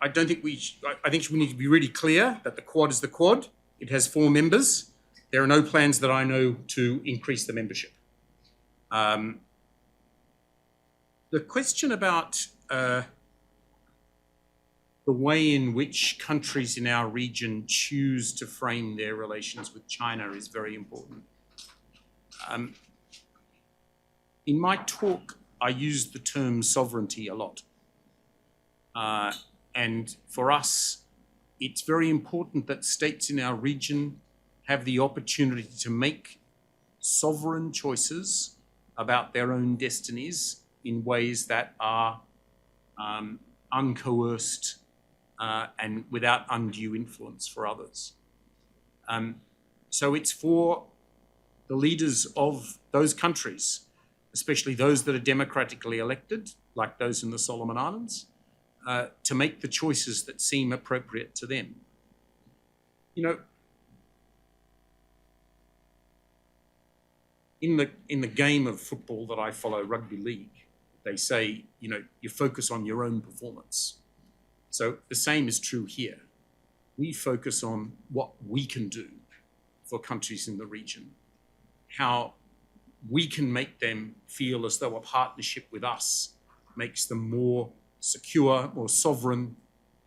B: I think we need to be really clear that the Quad is the Quad. It has 4 members. There are no plans that I know to increase the membership. The question about the way in which countries in our region choose to frame their relations with China is very important. In my talk, I used the term sovereignty a lot. And for us, it's very important that states in our region have the opportunity to make sovereign choices about their own destinies in ways that are uncoerced and without undue influence for others. So it's for the leaders of those countries, especially those that are democratically elected, like those in the Solomon Islands, to make the choices that seem appropriate to them. You know, in the game of football that I follow, rugby league, they say, you know, you focus on your own performance. So the same is true here. We focus on what we can do for countries in the region, how we can make them feel as though a partnership with us makes them more secure, more sovereign,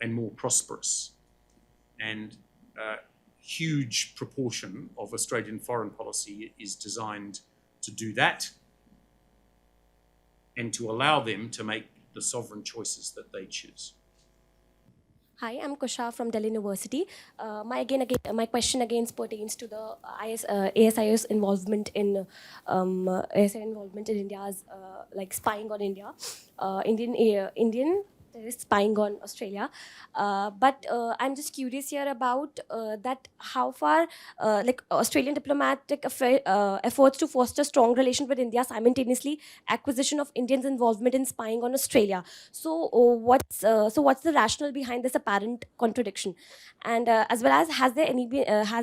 B: and more prosperous. And a huge proportion of Australian foreign policy is designed to do that and to allow them to make the sovereign choices that they choose.
K: Hi, I'm Kusha from Delhi University. My question again pertains to the ASIO's involvement in India's like spying on India, Indian terrorists spying on Australia. But I'm just curious here about that how far like Australian diplomatic efforts to foster strong relations with India simultaneously acquisition of Indians' involvement in spying on Australia. So what's the rationale behind this apparent contradiction? And as well as has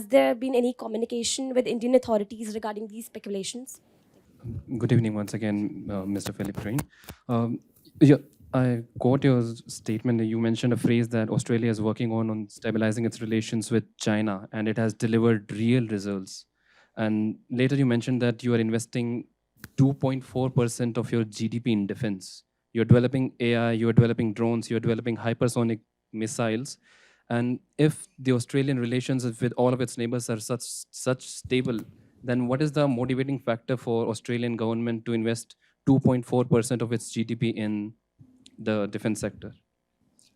K: there been any communication with Indian authorities regarding these speculations?
L: Good evening once again, Mr. Philip Rain. Yeah, I quote your statement. You mentioned a phrase that Australia is working on stabilizing its relations with China, and it has delivered real results. And later you mentioned that you are investing 2.4% of your GDP in defense. You're developing AI, you're developing drones, you're developing hypersonic missiles. And if the Australian relations with all of its neighbors are such stable, then what is the motivating factor for Australian government to invest 2.4% of its GDP in the defense sector?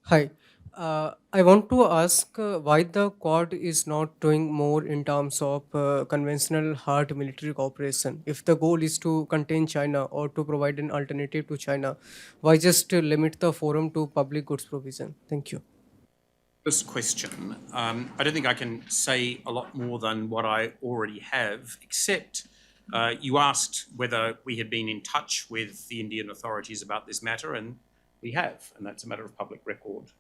M: Hi. I want to ask why the Quad is not doing more in terms of conventional hard military cooperation. If the goal is to contain China or to provide an alternative to China, why just limit the forum to public goods provision? Thank you.
B: This question, I don't think I can say a lot more than what I already have, except you asked whether we had been in touch with the Indian authorities about this matter, and we have, and that's a matter of public record,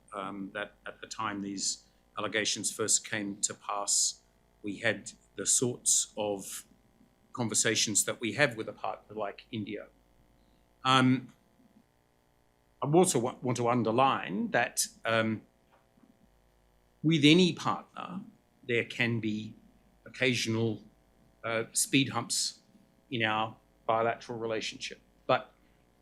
B: that at the time these allegations first came to pass, we had the sorts of conversations that we have with a partner like India. I also want to underline that with any partner, there can be occasional speed humps in our bilateral relationship. But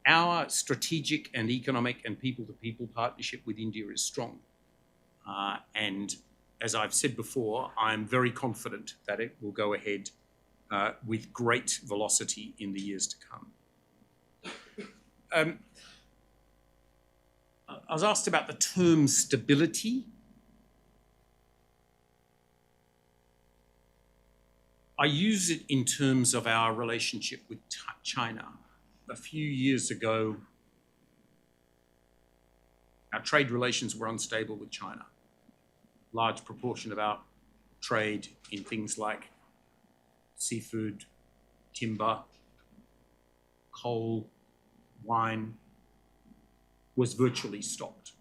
B: our strategic and economic and people-to-people partnership with India is strong. And as I've said before, I'm very confident that it will go ahead with great velocity in the years to come. I was asked about the term stability. I use it in terms of our relationship with China. A few years ago, our trade relations were unstable with China. Large proportion of our trade in things like seafood, timber, coal, wine was virtually stopped.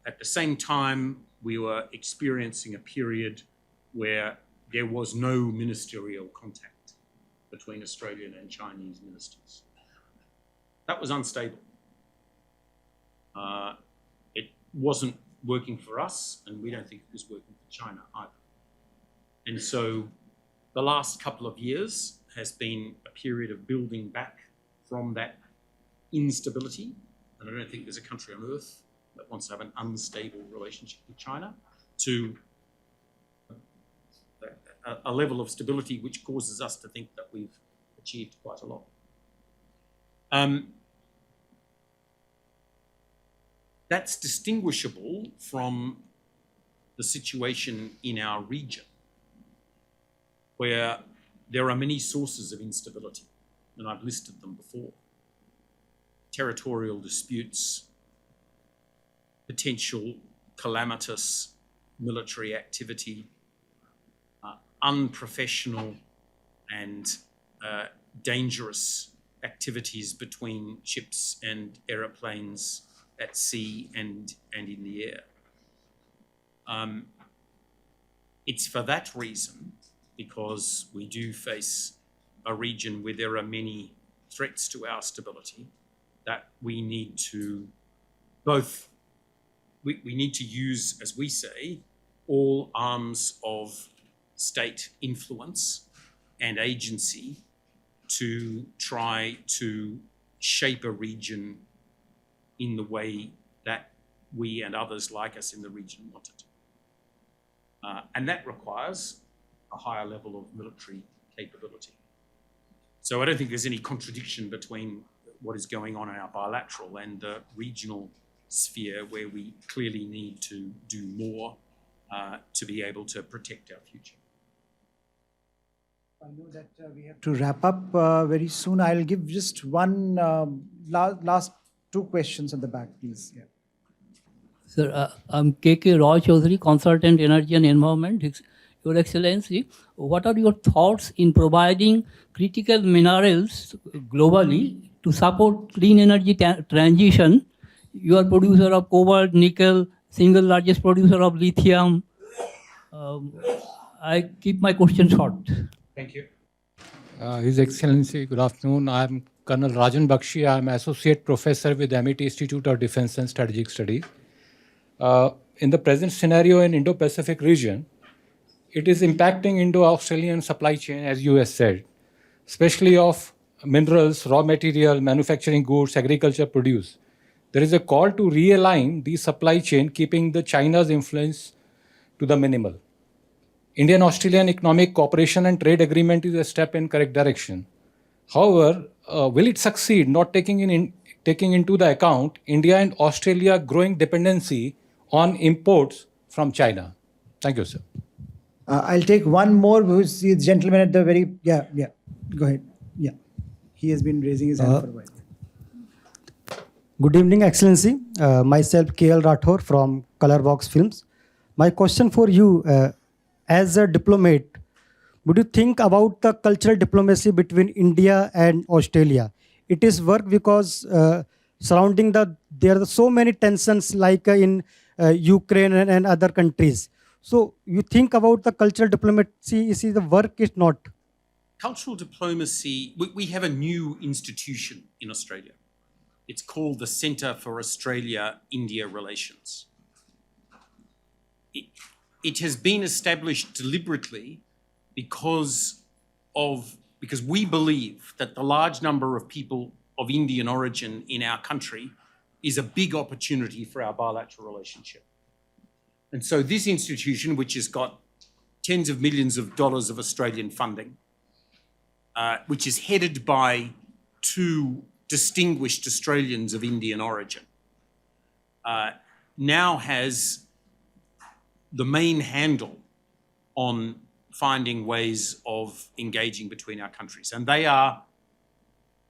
B: At the same time, we were experiencing a period where there was no ministerial contact between Australian and Chinese ministers. That was unstable. It wasn't working for us, and we don't think it was working for China either. And so the last couple of years has been a period of building back from that instability, and I don't think there's a country on earth that wants to have an unstable relationship with China, to a level of stability which causes us to think that we've achieved quite a lot. That's distinguishable from the situation in our region, where there are many sources of instability, and I've listed them before. Territorial disputes, potential calamitous military activity, unprofessional and dangerous activities between ships and aeroplanes at sea and in the air. It's for that reason, because we do face a region where there are many threats to our stability, that we need to we need to use, as we say, all arms of state influence and agency to try to shape a region in the way that we and others like us in the region want it. And that requires a higher level of military capability. So I don't think there's any contradiction between what is going on in our bilateral and the regional sphere, where we clearly need to do more to be able to protect our future.
A: I know that we have to wrap up very soon. I'll give just one last two questions at the back, please. Yeah.
N: Sir, I'm K.K. Roy Chaudhary, Consultant Energy and Environment. Your Excellency, what are your thoughts in providing critical minerals globally to support clean energy transition? You are producer of cobalt, nickel, single largest producer of lithium. I keep my question short.
B: Thank you.
O: His Excellency, good afternoon. I'm Colonel Rajan Bakshi. I'm Associate Professor with MIT Institute of Defense and Strategic Studies. In the present scenario in Indo-Pacific region, it is impacting Indo-Australian supply chain, as you have said, especially of minerals, raw material, manufacturing goods, agriculture produce. There is a call to realign the supply chain, keeping the China's influence to the minimal. Indian-Australian Economic Cooperation and Trade Agreement is a step in correct direction. However, will it succeed not taking into the account India and Australia growing dependency on imports from China? Thank you, sir.
A: I'll take one more, who's the gentleman at the very, yeah, go ahead. Yeah, he has been raising his hand for a while.
P: Good evening, Excellency. Myself, KL Rathore from Colorbox Films. My question for you, as a diplomat, would you think about the cultural diplomacy between India and Australia? It is work because surrounding there are so many tensions like in Ukraine and other countries. So you think about the cultural diplomacy, you see the work is not.
B: Cultural diplomacy, we have a new institution in Australia. It's called the Centre for Australia-India Relations. It has been established deliberately because we believe that the large number of people of Indian origin in our country is a big opportunity for our bilateral relationship. And so this institution, which has got tens of millions of dollars of Australian funding, which is headed by two distinguished Australians of Indian origin, now has the main handle on finding ways of engaging between our countries. And they are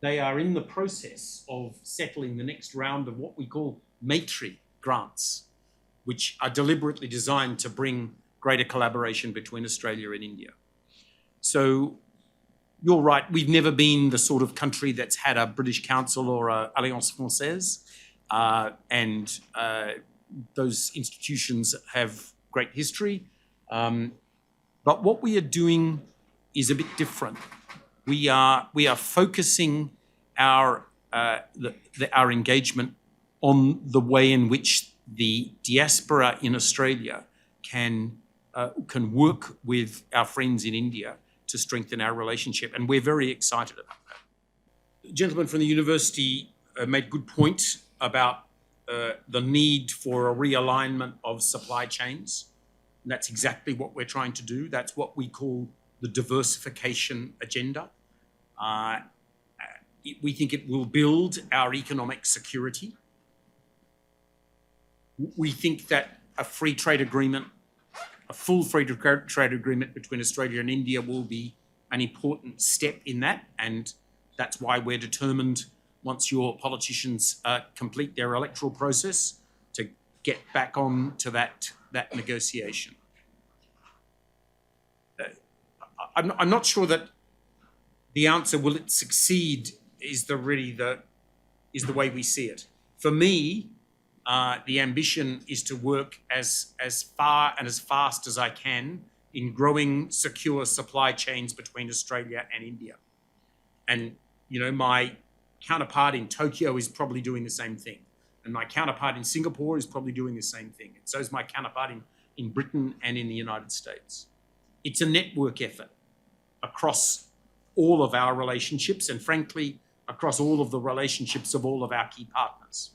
B: in the process of settling the next round of what we call Maitri grants, which are deliberately designed to bring greater collaboration between Australia and India. So you're right, we've never been the sort of country that's had a British Council or a Alliance Française, and those institutions have great history. But what we are doing is a bit different. We are focusing our engagement on the way in which the diaspora in Australia can work with our friends in India to strengthen our relationship, and we're very excited about that. The gentleman from the university made a good point about the need for a realignment of supply chains. And that's exactly what we're trying to do. That's what we call the diversification agenda. We think it will build our economic security. We think that a free trade agreement, a full free trade agreement between Australia and India will be an important step in that. And that's why we're determined, once your politicians complete their electoral process, to get back on to that negotiation. I'm not sure that the answer, will it succeed, is the way we see it. For me, the ambition is to work as far and as fast as I can in growing secure supply chains between Australia and India. And, you know, my counterpart in Tokyo is probably doing the same thing. And my counterpart in Singapore is probably doing the same thing. And so is my counterpart in Britain and in the United States. It's a network effort across all of our relationships and, frankly, across all of the relationships of all of our key partners.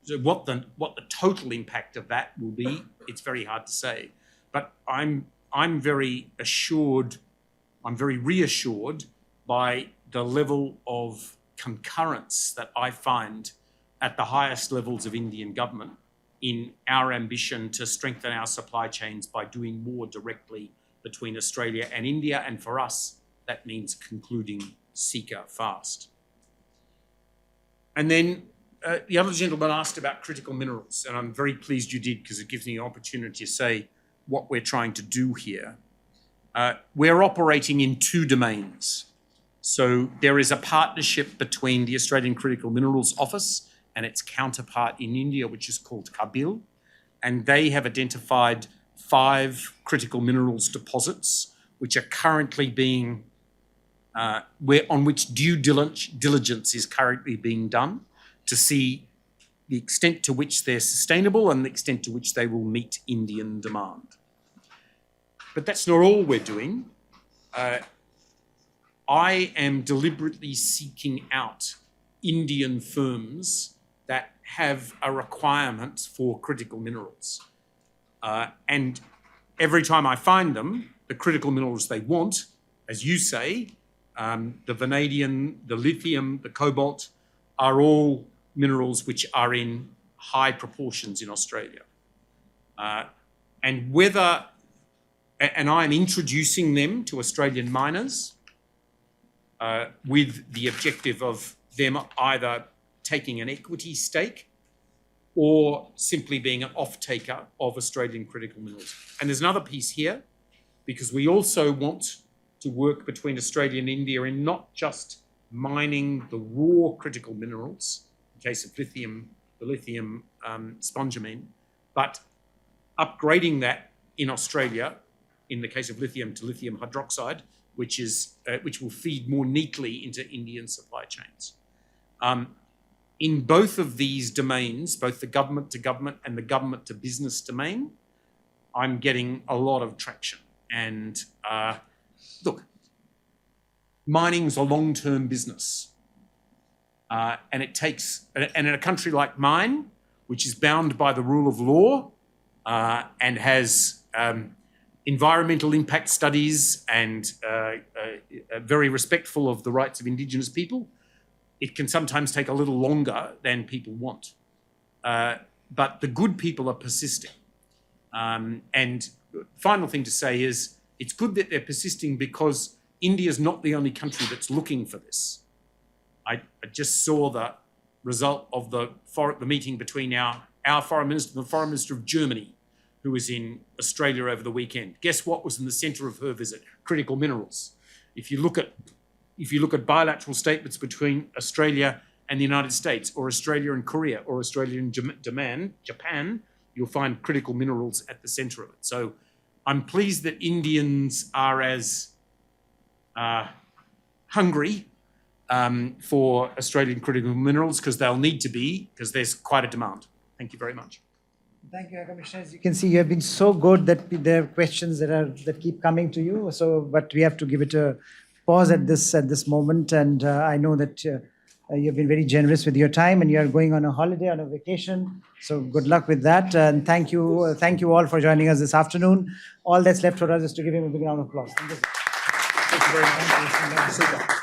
B: So what the total impact of that will be, it's very hard to say. But I'm very reassured by the level of concurrence that I find at the highest levels of Indian government in our ambition to strengthen our supply chains by doing more directly between Australia and India. And for us, that means concluding CECA fast. And then the other gentleman asked about critical minerals, and I'm very pleased you did, because it gives me an opportunity to say what we're trying to do here. We're operating in two domains. So there is a partnership between the Australian Critical Minerals Office and its counterpart in India, which is called CABIL, and they have identified 5 critical minerals deposits, which are currently being, on which due diligence is currently being done to see the extent to which they're sustainable and the extent to which they will meet Indian demand. But that's not all we're doing. I am deliberately seeking out Indian firms that have a requirement for critical minerals. And every time I find them, the critical minerals they want, as you say, the vanadium, the lithium, the cobalt, are all minerals which are in high proportions in Australia. And I'm introducing them to Australian miners with the objective of them either taking an equity stake or simply being an off-taker of Australian critical minerals. And there's another piece here, because we also want to work between Australia and India in not just mining the raw critical minerals, in case of lithium, the lithium spodumene, but upgrading that in Australia, in the case of lithium, to lithium hydroxide, which will feed more neatly into Indian supply chains. In both of these domains, both the government to government and the government to business domain, I'm getting a lot of traction. And look, mining's a long-term business. And in a country like mine, which is bound by the rule of law and has environmental impact studies and very respectful of the rights of Indigenous people, it can sometimes take a little longer than people want. But the good people are persisting. And final thing to say is, it's good that they're persisting because India's not the only country that's looking for this. I just saw the result of the meeting between our foreign minister and the foreign minister of Germany, who was in Australia over the weekend. Guess what was in the centre of her visit? Critical minerals. If you look at bilateral statements between Australia and the United States, or Australia and Korea, or Australia and Japan, you'll find critical minerals at the centre of it. So I'm pleased that Indians are as hungry for Australian critical minerals, because they'll need to be, because there's quite a demand. Thank you very much.
A: Thank you, Commissioner. As you can see, you have been so good that there are questions that keep coming to you. So, but we have to give it a pause at this moment. And I know that you've been very generous with your time, and you are going on a holiday, on a vacation. So good luck with that. And thank you all for joining us this afternoon. All that's left for us is to give him a big round of applause. Thank you very much.